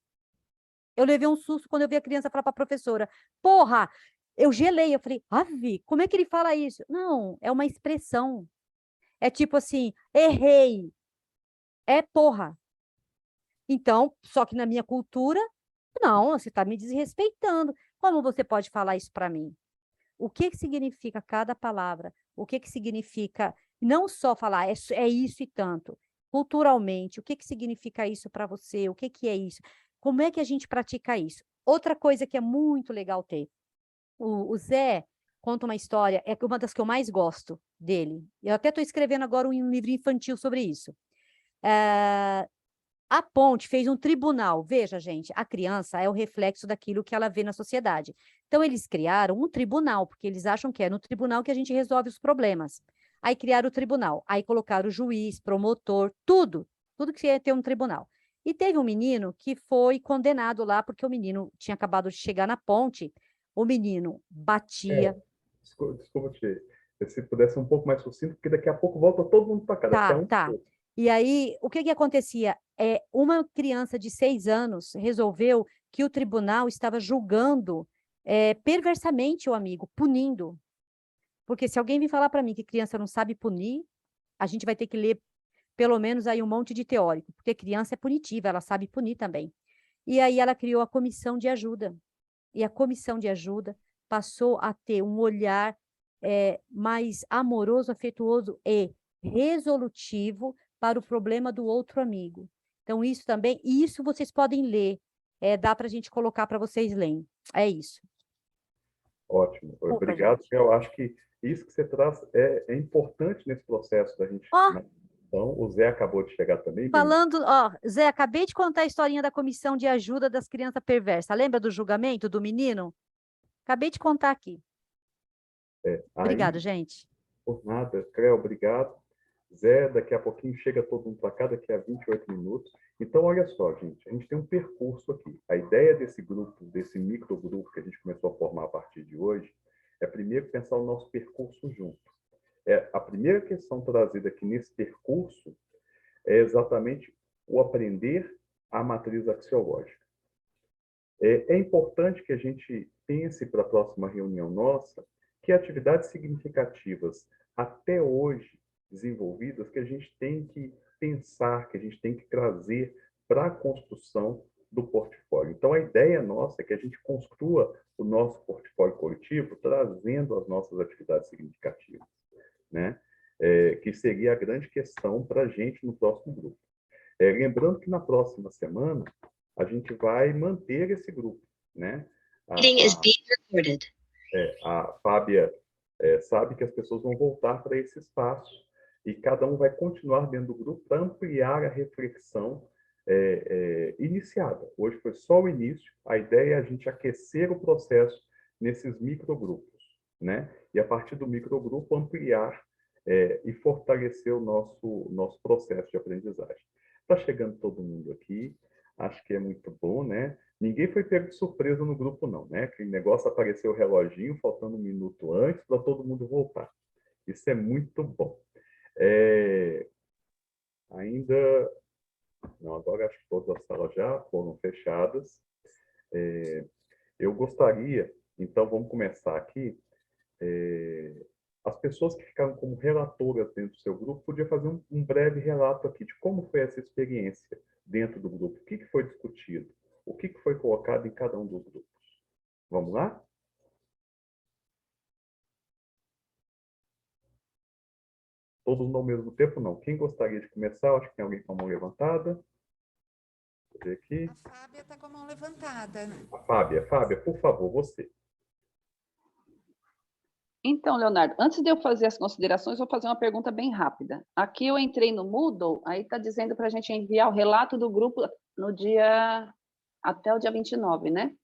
Eu levei um susto quando eu vi a criança falar para a professora, porra, eu gelei, eu falei, Ave, como é que ele fala isso? Não, é uma expressão. É tipo assim, errei, é porra. Então, só que na minha cultura, não, você está me desrespeitando. Como você pode falar isso para mim? O que significa cada palavra? O que significa, não só falar, é isso e tanto. Culturalmente, o que significa isso para você? O que é isso? Como é que a gente pratica isso? Outra coisa que é muito legal ter. O Zé conta uma história, é uma das que eu mais gosto dele. Eu até estou escrevendo agora um livro infantil sobre isso. A Ponte fez um tribunal. Veja, gente, a criança é o reflexo daquilo que ela vê na sociedade. Então, eles criaram um tribunal, porque eles acham que é no tribunal que a gente resolve os problemas. Aí criaram o tribunal, aí colocaram o juiz, promotor, tudo que ia ter um tribunal. E teve um menino que foi condenado lá, porque o menino tinha acabado de chegar na ponte, O menino batia. Desculpa se pudesse ser um pouco mais sucinto, porque daqui a pouco volta todo mundo para casa. Tá. E aí, o que acontecia? Uma criança de 6 anos resolveu que o tribunal estava julgando perversamente o amigo, punindo. Porque se alguém vir falar para mim que criança não sabe punir, a gente vai ter que ler pelo menos aí um monte de teórico, porque criança é punitiva, ela sabe punir também. E aí ela criou a comissão de ajuda. E a comissão de ajuda passou a ter um olhar mais amoroso, afetuoso e resolutivo para o problema do outro amigo. Então, isso também, isso vocês podem ler, dá para a gente colocar para vocês lerem. É isso. Ótimo, obrigado. Eu acho que isso que você traz é importante nesse processo da gente. Então, o Zé acabou de chegar também. Falando, Zé, acabei de contar a historinha da comissão de ajuda das crianças perversas. Lembra do julgamento do menino? Acabei de contar aqui. Obrigado, gente. Por nada, Cléo, obrigado. Zé, daqui a pouquinho chega todo mundo para cá, daqui a 28 minutos. Então, olha só, gente, a gente tem um percurso aqui. A ideia desse grupo, desse microgrupo que a gente começou a formar a partir de hoje, é primeiro pensar o nosso percurso junto. A primeira questão trazida aqui nesse percurso é exatamente o aprender a matriz axiológica. É importante que a gente pense para a próxima reunião nossa que atividades significativas até hoje desenvolvidas que a gente tem que pensar, que a gente tem que trazer para a construção do portfólio. Então, a ideia nossa é que a gente construa o nosso portfólio coletivo trazendo as nossas atividades significativas, né? Que seria a grande questão para a gente no próximo grupo. Lembrando que na próxima semana a gente vai manter esse grupo, né? A Fábia sabe que as pessoas vão voltar para esse espaço e cada um vai continuar dentro do grupo para ampliar a reflexão iniciada. Hoje foi só o início, a ideia é a gente aquecer o processo nesses microgrupos, né? E a partir do microgrupo ampliar e fortalecer o nosso processo de aprendizagem. Está chegando todo mundo aqui, acho que é muito bom, né? Ninguém foi pego de surpresa no grupo, não, né? Aquele negócio apareceu o reloginho, faltando 1 minuto antes, para todo mundo voltar. Isso é muito bom. Não, agora acho que todas as salas já foram fechadas. Eu gostaria, então vamos começar aqui. As pessoas que ficaram como relatoras dentro do seu grupo podiam fazer um breve relato aqui de como foi essa experiência dentro do grupo, o que foi discutido, o que foi colocado em cada um dos grupos. Vamos lá? Todos ao mesmo tempo, não. Quem gostaria de começar? Eu acho que tem alguém com a mão levantada. Vou ver aqui. A Fábia está com a mão levantada. A Fábia, por favor, você. Então, Leonardo, antes de eu fazer as considerações, vou fazer uma pergunta bem rápida. Aqui eu entrei no Moodle, aí está dizendo para a gente enviar o relato do grupo até o dia 29, né?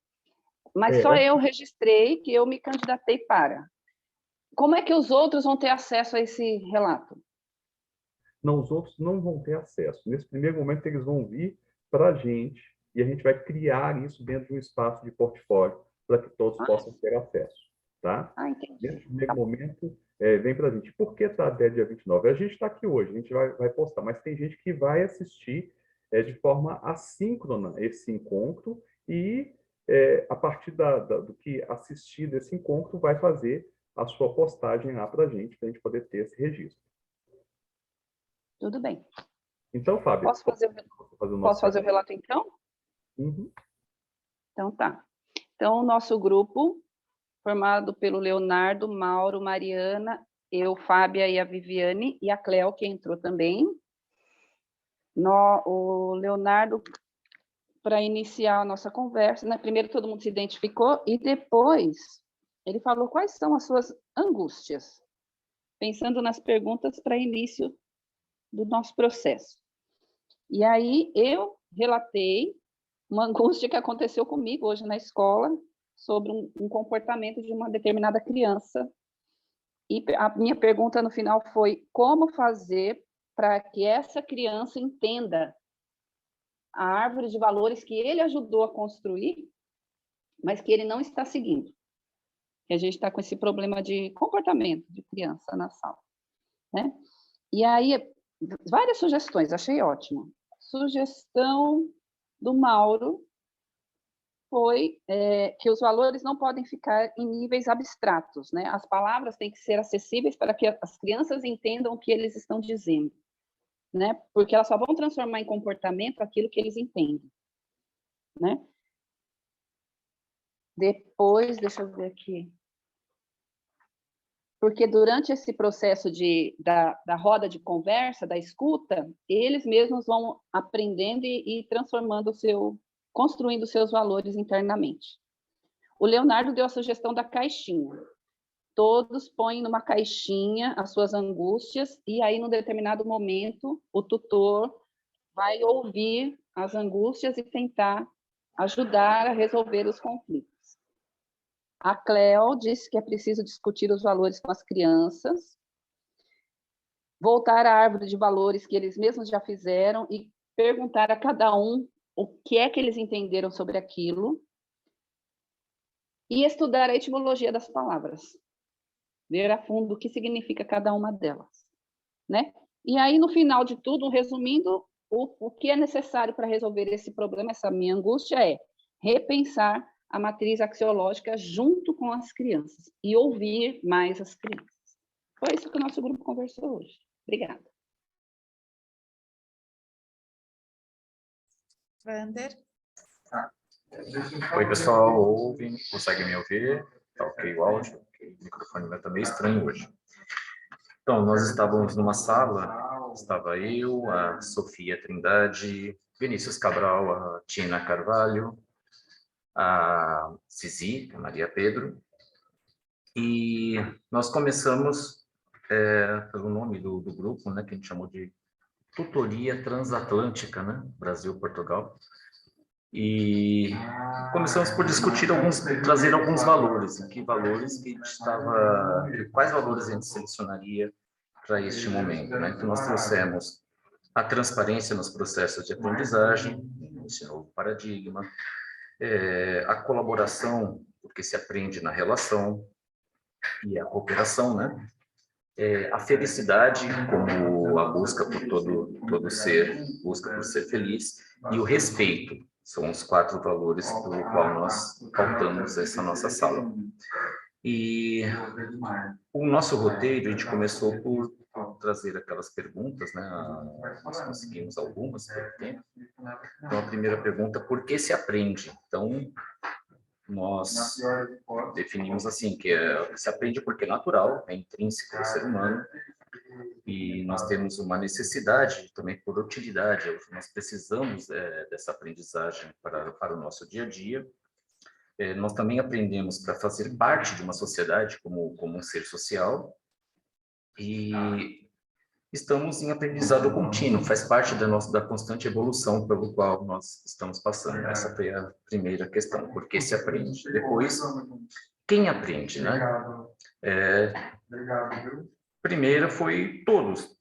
Mas só eu registrei que eu me candidatei para. Como é que os outros vão ter acesso a esse relato? Não, os outros não vão ter acesso. Nesse primeiro momento, eles vão vir para a gente e a gente vai criar isso dentro de um espaço de portfólio para que todos possam ter acesso. Tá? Nesse primeiro momento, vem para a gente. Por que está até dia 29? A gente está aqui hoje, a gente vai postar, mas tem gente que vai assistir de forma assíncrona esse encontro e, a partir do que assistir desse encontro, vai fazer a sua postagem lá para a gente poder ter esse registro. Tudo bem. Então, Fábio, posso fazer o relato, então? Uhum. Então, tá. Então, o nosso grupo, formado pelo Leonardo, Mauro, Mariana, eu, Fábia e a Viviane, e a Cléo, que entrou também. O Leonardo, para iniciar a nossa conversa, né, primeiro todo mundo se identificou e depois ele falou quais são as suas angústias, pensando nas perguntas para início do nosso processo. E aí eu relatei uma angústia que aconteceu comigo hoje na escola, sobre um comportamento de uma determinada criança. E a minha pergunta no final foi como fazer para que essa criança entenda a árvore de valores que ele ajudou a construir, mas que ele não está seguindo. que a gente está com esse problema de comportamento de criança na sala, né? E aí, várias sugestões, achei ótimo. Sugestão do Mauro foi que os valores não podem ficar em níveis abstratos, né? As palavras têm que ser acessíveis para que as crianças entendam o que eles estão dizendo, né? Porque elas só vão transformar em comportamento aquilo que eles entendem, né? Depois, deixa eu ver aqui. Porque durante esse processo da roda de conversa, da escuta, eles mesmos vão aprendendo e transformando construindo seus valores internamente. O Leonardo deu a sugestão da caixinha. Todos põem numa caixinha as suas angústias e aí, num determinado momento, o tutor vai ouvir as angústias e tentar ajudar a resolver os conflitos. A Cleo disse que é preciso discutir os valores com as crianças, voltar à árvore de valores que eles mesmos já fizeram e perguntar a cada um o que é que eles entenderam sobre aquilo e estudar a etimologia das palavras, ver a fundo o que significa cada uma delas, né? E aí, no final de tudo, resumindo, o que é necessário para resolver esse problema, essa minha angústia, é repensar a matriz axiológica junto com as crianças e ouvir mais as crianças. Foi isso que o nosso grupo conversou hoje. Obrigada. Wander? Oi, pessoal, consegue me ouvir? Tá ok o áudio? O microfone meu tá meio estranho hoje. Então, nós estávamos numa sala, estava eu, a Sofia Trindade, Vinícius Cabral, a Tina Carvalho, a Cizi, a Maria Pedro, e nós começamos pelo nome do grupo, né, que a gente chamou de Tutoria Transatlântica, né, Brasil-Portugal, e começamos por discutir trazer alguns valores, quais valores a gente selecionaria para este momento, né? Então nós trouxemos a transparência nos processos de aprendizagem, esse novo paradigma, a colaboração, porque se aprende na relação, e a cooperação, né? A felicidade, como a busca por todo ser, busca por ser feliz, e o respeito, são os 4 valores pelo qual nós pautamos essa nossa sala. E o nosso roteiro, a gente começou por trazer aquelas perguntas, né? Nós conseguimos algumas pelo tempo. Então, a primeira pergunta, por que se aprende? Então, nós definimos assim, que se aprende porque é natural, é intrínseco ao ser humano, e nós temos uma necessidade também por utilidade, nós precisamos dessa aprendizagem para o nosso dia a dia. Nós também aprendemos para fazer parte de uma sociedade como um ser social, e estamos em aprendizado contínuo, faz parte da constante evolução pelo qual nós estamos passando. Essa foi a primeira questão, por que se aprende? Depois, quem aprende, né? Primeiro foi todos.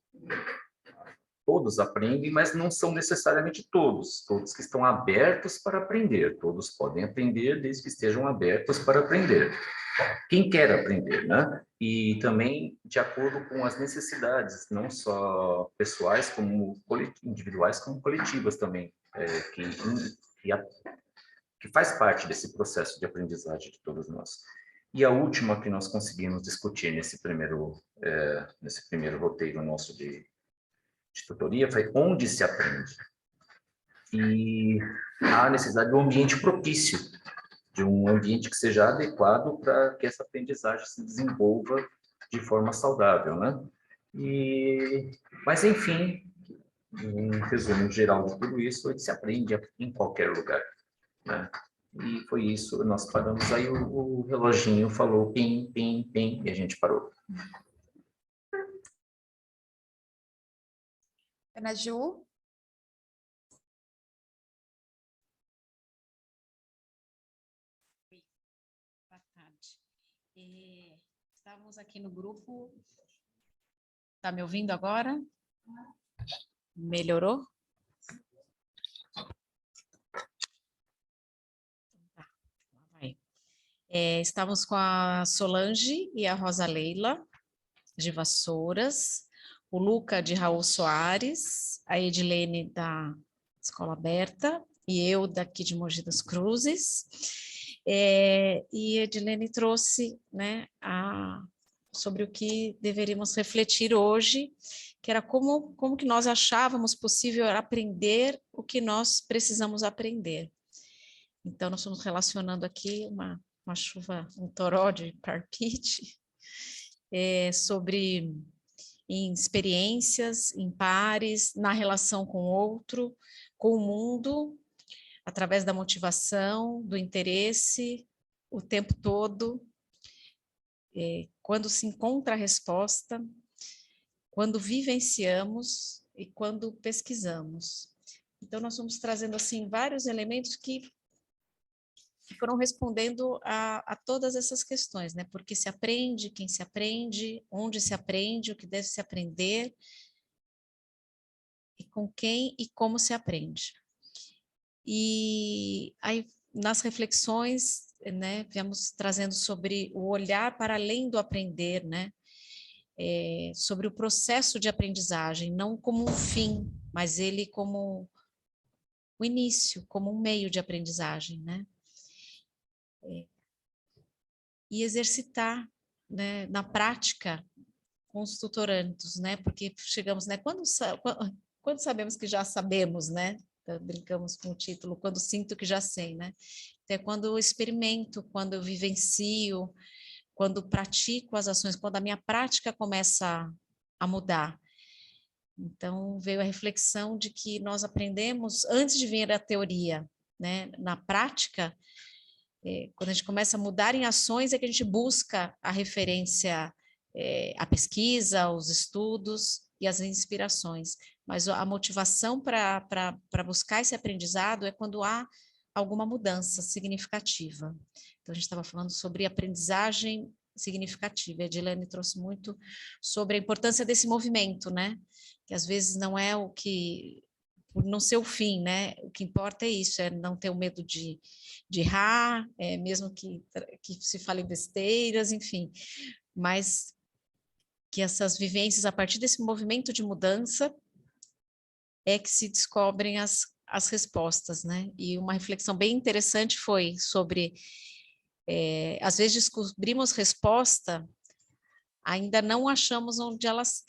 Todos aprendem, mas não são necessariamente todos que estão abertos para aprender. Todos podem aprender desde que estejam abertos para aprender. Quem quer aprender, né? E também de acordo com as necessidades, não só pessoais, como individuais, como coletivas também, que faz parte desse processo de aprendizagem de todos nós. E a última que nós conseguimos discutir nesse primeiro roteiro nosso de tutoria foi onde se aprende. E a necessidade de um ambiente propício, de um ambiente que seja adequado para que essa aprendizagem se desenvolva de forma saudável, né? Mas, enfim, um resumo geral de tudo isso, se aprende em qualquer lugar, né? E foi isso, nós paramos, aí o reloginho falou pim, pim, pim, e a gente parou. Ana Ju? Boa tarde. Estávamos aqui no grupo. Está me ouvindo agora? Melhorou? Tá, vai. Estávamos com a Solange e a Rosa Leila, de Vassouras, o Luca, de Raul Soares, a Edilene, da Escola Aberta, e eu, daqui de Mogi das Cruzes. E a Edilene trouxe, né, sobre o que deveríamos refletir hoje, que era como que nós achávamos possível aprender o que nós precisamos aprender. Então, nós estamos relacionando aqui uma chuva, um toró de parpite, sobre em experiências, em pares, na relação com o outro, com o mundo, através da motivação, do interesse, o tempo todo, quando se encontra a resposta, quando vivenciamos e quando pesquisamos. Então, nós vamos trazendo, assim, vários elementos que foram respondendo a todas essas questões, né? Porque se aprende, quem se aprende, onde se aprende, o que deve se aprender, e com quem e como se aprende. E aí, nas reflexões, né, viemos trazendo sobre o olhar para além do aprender, né? Sobre o processo de aprendizagem, não como um fim, mas ele como o início, como um meio de aprendizagem, né? E exercitar, né, na prática com os tutorandos, né? Porque chegamos, né? Quando sabemos que já sabemos, né? Brincamos com o título, quando sinto que já sei, né? Então, é quando eu experimento, quando eu vivencio, quando pratico as ações, quando a minha prática começa a mudar. Então, veio a reflexão de que nós aprendemos antes de vir a teoria, né? Na prática, quando a gente começa a mudar em ações, é que a gente busca a referência, a pesquisa, os estudos e as inspirações. Mas a motivação para buscar esse aprendizado é quando há alguma mudança significativa. Então, a gente estava falando sobre aprendizagem significativa. A Edilene trouxe muito sobre a importância desse movimento, né? Que às vezes não é o que... por não ser o fim, né? O que importa é isso, é não ter o medo de errar, mesmo que se fale besteiras, enfim. Mas que essas vivências, a partir desse movimento de mudança, é que se descobrem as respostas, né? E uma reflexão bem interessante foi sobre, às vezes descobrimos resposta, ainda não achamos onde elas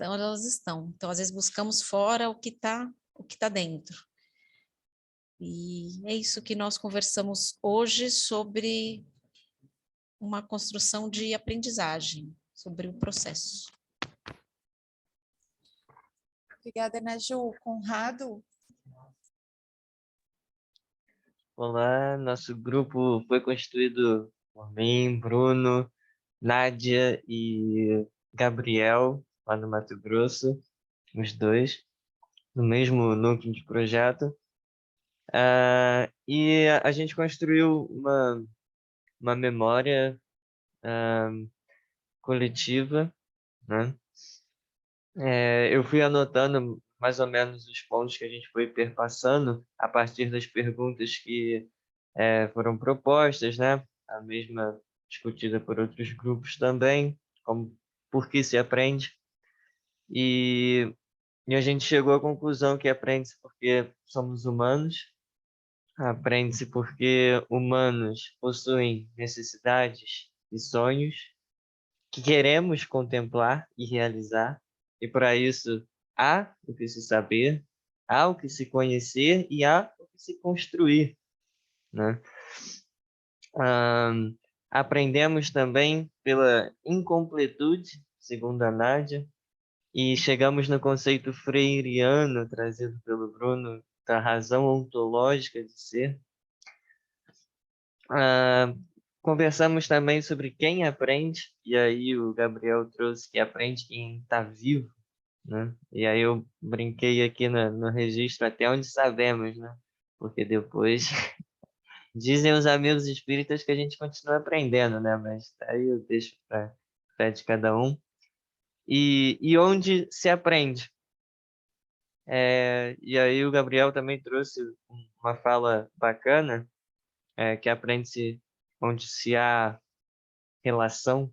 estão. Então, às vezes buscamos fora o que tá dentro. E é isso que nós conversamos hoje sobre uma construção de aprendizagem, sobre o processo. Obrigada, Ana Ju. Conrado? Olá, nosso grupo foi constituído por mim, Bruno, Nádia e Gabriel, lá no Mato Grosso, os dois, no mesmo núcleo de projeto. E a gente construiu uma memória coletiva, né? Eu fui anotando mais ou menos os pontos que a gente foi perpassando a partir das perguntas que foram propostas, né? A mesma discutida por outros grupos também, como por que se aprende. E a gente chegou à conclusão que aprende-se porque somos humanos, aprende-se porque humanos possuem necessidades e sonhos que queremos contemplar e realizar, e para isso há o que se saber, há o que se conhecer e há o que se construir, né? Aprendemos também pela incompletude, segundo a Nádia, e chegamos no conceito freiriano, trazido pelo Bruno, da razão ontológica de ser. Conversamos também sobre quem aprende, e aí o Gabriel trouxe que aprende quem está vivo, né? E aí eu brinquei aqui no registro até onde sabemos, né? Porque depois dizem os amigos espíritas que a gente continua aprendendo, né? Mas aí eu deixo para fé de cada um. E onde se aprende? E aí o Gabriel também trouxe uma fala bacana, que aprende-se onde se há relação.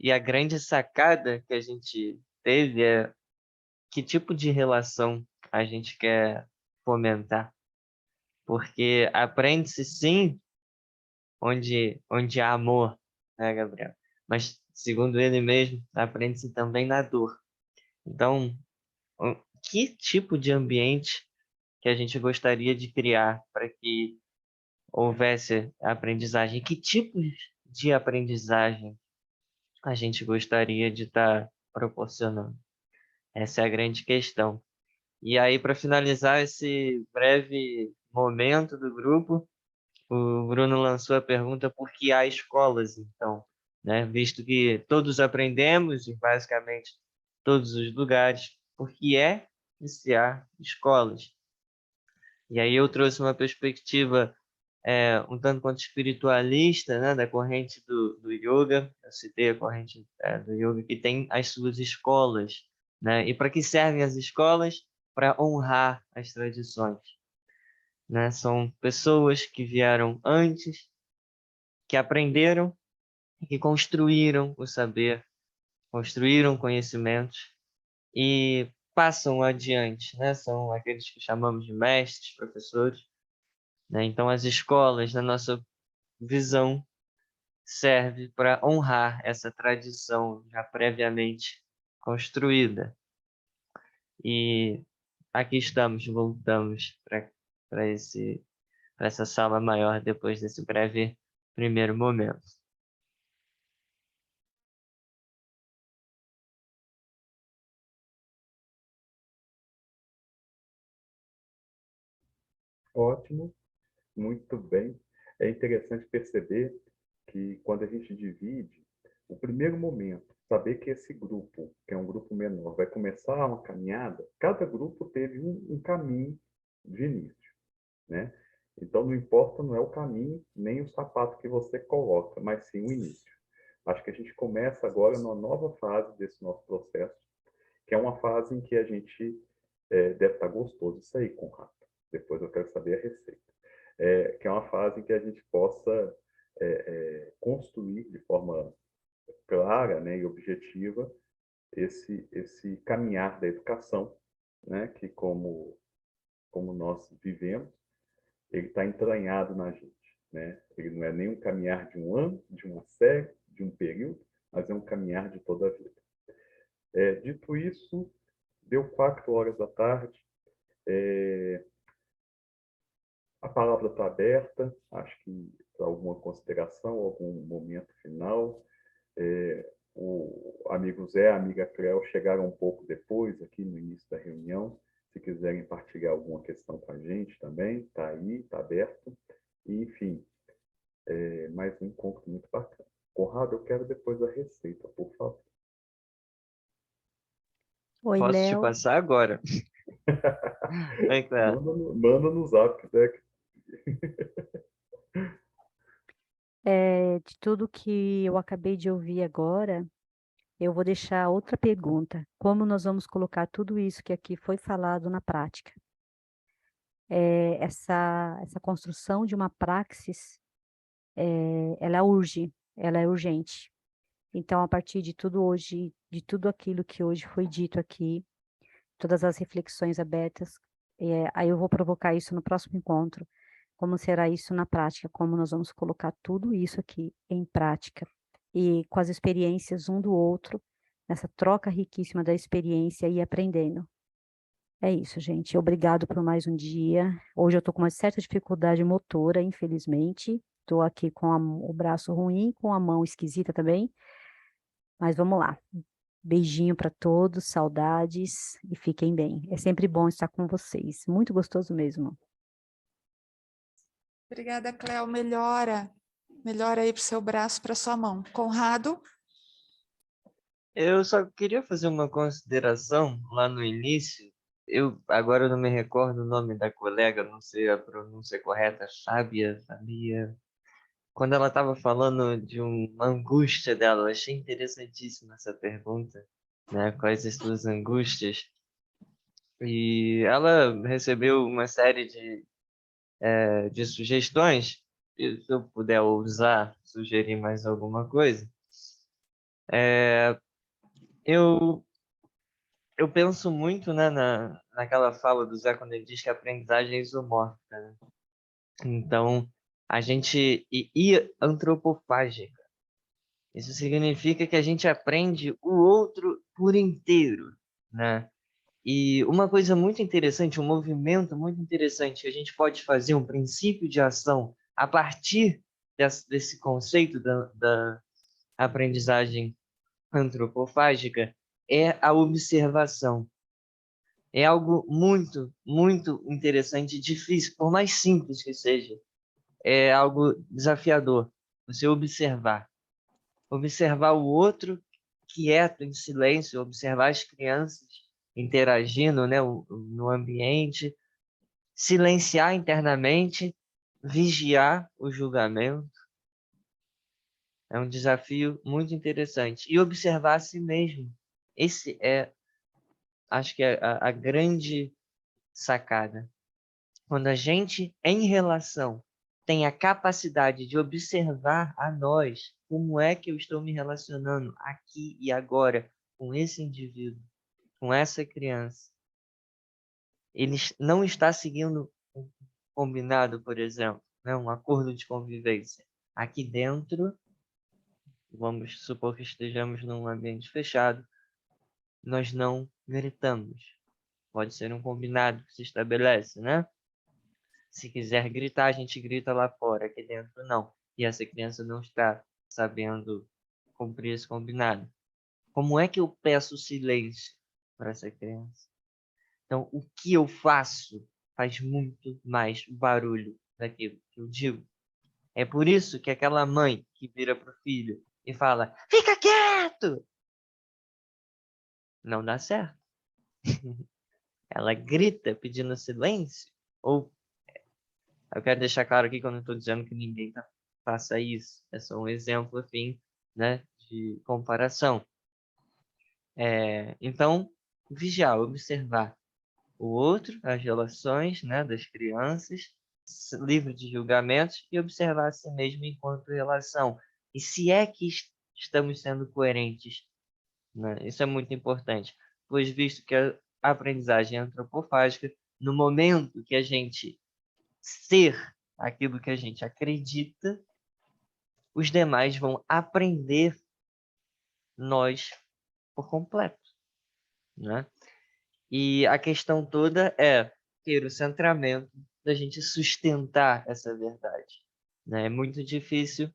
E a grande sacada que a gente teve é que tipo de relação a gente quer fomentar. Porque aprende-se sim onde há amor, né, Gabriel? Mas, segundo ele mesmo, aprende-se também na dor. Então, que tipo de ambiente que a gente gostaria de criar para que houvesse aprendizagem? Que tipos de aprendizagem a gente gostaria de estar proporcionando? Essa é a grande questão. E aí, para finalizar esse breve momento do grupo, o Bruno lançou a pergunta por que há escolas, então, né? Visto que todos aprendemos em basicamente todos os lugares, por que é que se há escolas? E aí eu trouxe uma perspectiva um tanto quanto espiritualista, né, da corrente do yoga. Eu citei a corrente do yoga que tem as suas escolas, né? E para que servem as escolas? Para honrar as tradições, né? São pessoas que vieram antes, que aprenderam e que construíram o saber, construíram conhecimentos e passam adiante, né? São aqueles que chamamos de mestres, professores, né? Então, as escolas, na nossa visão, serve para honrar essa tradição já previamente construída. E aqui estamos, voltamos para essa sala maior depois desse breve primeiro momento. Ótimo, muito bem. É interessante perceber que quando a gente divide, o primeiro momento, saber que esse grupo, que é um grupo menor, vai começar uma caminhada, cada grupo teve um caminho de início, né? Então, não importa, não é o caminho, nem o sapato que você coloca, mas sim o início. Acho que a gente começa agora numa nova fase desse nosso processo, que é uma fase em que a gente deve estar gostoso isso aí, Conrado. Depois eu quero saber a receita. Que é uma fase em que a gente possa construir de forma clara, né, e objetiva esse caminhar da educação, né, que como nós vivemos, ele está entranhado na gente, né? Ele não é nem um caminhar de um ano, de uma série, de um período, mas é um caminhar de toda a vida. Dito isso, deu 4 horas da tarde, a palavra está aberta, acho que para alguma consideração, algum momento final. O amigo Zé, a amiga Cleo chegaram um pouco depois, aqui no início da reunião. Se quiserem partilhar alguma questão com a gente também, está aí, está aberto. E, enfim, mais um encontro muito bacana. Conrado, eu quero depois a receita, por favor. Oi, Posso te Léo. passar agora? Oi, Cléo. Manda no zap, né? De tudo que eu acabei de ouvir agora, eu vou deixar outra pergunta. Como nós vamos colocar tudo isso que aqui foi falado na prática? Essa construção de uma praxis, ela urge, ela é urgente. Então, a partir de tudo hoje, de tudo aquilo que hoje foi dito aqui, todas as reflexões abertas, aí eu vou provocar isso no próximo encontro. Como será isso na prática? Como nós vamos colocar tudo isso aqui em prática e com as experiências um do outro, nessa troca riquíssima da experiência e aprendendo. É isso, gente. Obrigado por mais um dia. Hoje eu estou com uma certa dificuldade motora, infelizmente. Estou aqui com o braço ruim, com a mão esquisita também. Mas vamos lá. Beijinho para todos, saudades e fiquem bem. É sempre bom estar com vocês. Muito gostoso mesmo. Obrigada, Cléo. Melhora aí para o seu braço, para sua mão. Conrado? Eu só queria fazer uma consideração lá no início. Agora eu não me recordo o nome da colega, não sei a pronúncia correta, Sabia. Quando ela estava falando de uma angústia dela, eu achei interessantíssima essa pergunta, né? Quais as suas angústias? E ela recebeu uma série de sugestões se eu puder ousar, sugerir mais alguma coisa, eu penso muito, né, naquela fala do Zé, quando ele diz que a aprendizagem é isomórfica, né? Então, a gente... E antropofágica. Isso significa que a gente aprende o outro por inteiro, né? E uma coisa muito interessante, um movimento muito interessante que a gente pode fazer, um princípio de ação a partir desse conceito da aprendizagem antropofágica, é a observação. É algo muito, muito interessante e difícil, por mais simples que seja. É algo desafiador, você observar. Observar o outro quieto, em silêncio, observar as crianças interagindo, né, no ambiente, silenciar internamente, vigiar o julgamento. É um desafio muito interessante. E observar a si mesmo. Esse é, acho que é a grande sacada. Quando a gente, em relação, tem a capacidade de observar a nós, como é que eu estou me relacionando aqui e agora com esse indivíduo, com essa criança. Ele não está seguindo um combinado, por exemplo, né? Um acordo de convivência. Aqui dentro, vamos supor que estejamos num ambiente fechado, nós não gritamos. Pode ser um combinado que se estabelece, né? Se quiser gritar, a gente grita lá fora, aqui dentro não. E essa criança não está sabendo cumprir esse combinado. Como é que eu peço silêncio para essa criança? Então, o que eu faço faz muito mais barulho daquilo que eu digo. É por isso que aquela mãe que vira para o filho e fala, fica quieto! Não dá certo. Ela grita pedindo silêncio, ou eu quero deixar claro aqui que eu não estou dizendo que ninguém faça isso. É só um exemplo, enfim, né, de comparação. Então, vigiar, observar o outro, as relações, né, das crianças, livre de julgamentos, e observar a si mesmo enquanto relação. E se é que estamos sendo coerentes, né? Isso é muito importante, pois visto que a aprendizagem é antropofágica, no momento que a gente ser aquilo que a gente acredita, os demais vão aprender nós por completo, né? E a questão toda é ter o centramento da gente sustentar essa verdade, né? É muito difícil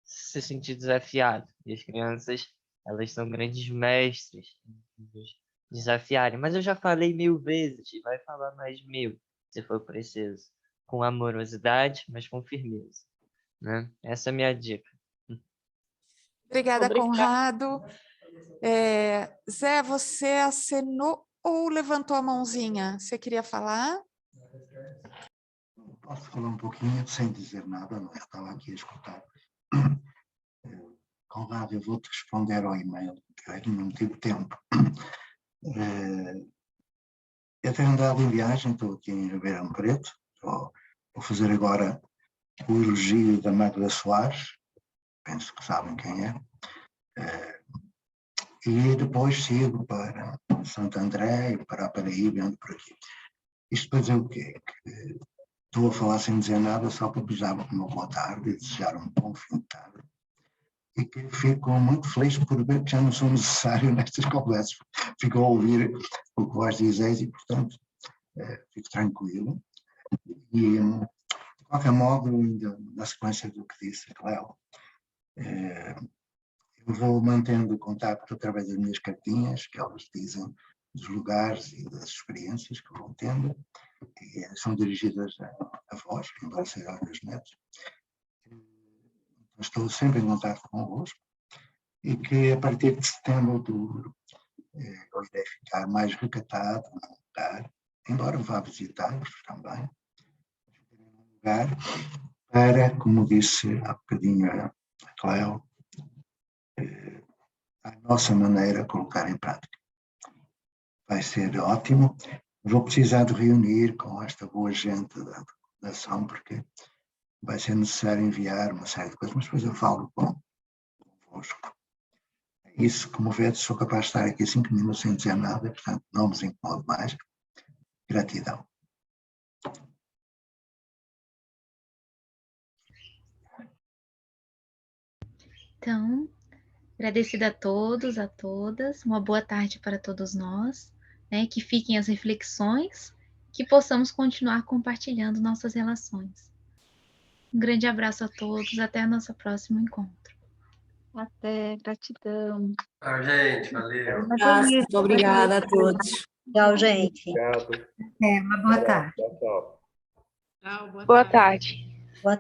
se sentir desafiado. E as crianças, elas são grandes mestres em nos desafiarem. Mas eu já falei 1000 vezes e vai falar mais 1000, se for preciso. Com amorosidade, mas com firmeza, né? Essa é a minha dica. Obrigada, Conrado. Zé, você acenou ou levantou a mãozinha? Você queria falar? Posso falar um pouquinho sem dizer nada, não é? Estava aqui a escutar. Conrado, eu vou-te responder ao e-mail, que eu ainda não tive tempo. Eu tenho andado em viagem, estou aqui em Ribeirão Preto, vou fazer agora o elogio da Magda Soares, penso que sabem quem é, e depois sigo para Santo André e para a Paraíba, ando por aqui. Isto para dizer o quê? Que estou a falar sem dizer nada, só para desejar uma boa tarde e desejar um bom fim de tarde. E que fico muito feliz por ver que já não sou necessário nestas conversas. Fico a ouvir o que vós dizeis e, portanto, fico tranquilo. E, de qualquer modo, ainda na sequência do que disse a Cléo, eu vou mantendo contato através das minhas cartinhas, que elas dizem dos lugares e das experiências que vou tendo, e são dirigidas a vós, embora sejam aos meus netos. Estou sempre em contato convosco e que a partir de setembro, outubro, eu irei ficar mais recatado num lugar, embora vá visitar-vos também, num lugar para, como disse há bocadinho a Cléo, a nossa maneira de colocar em prática. Vai ser ótimo. Vou precisar de reunir com esta boa gente da ação, porque vai ser necessário enviar uma série de coisas, mas depois eu falo convosco. É isso, como vê, sou capaz de estar aqui 5 minutos sem dizer nada, portanto, não vos incomodo mais. Gratidão. Então, agradecida a todos, a todas, uma boa tarde para todos nós, né? Que fiquem as reflexões, que possamos continuar compartilhando nossas relações. Um grande abraço a todos, até o nosso próximo encontro. Até, gratidão. Tchau, gente, valeu. Muito obrigada a todos. Tchau, gente. Obrigado. Uma boa tarde. Tchau, tchau. Boa tarde.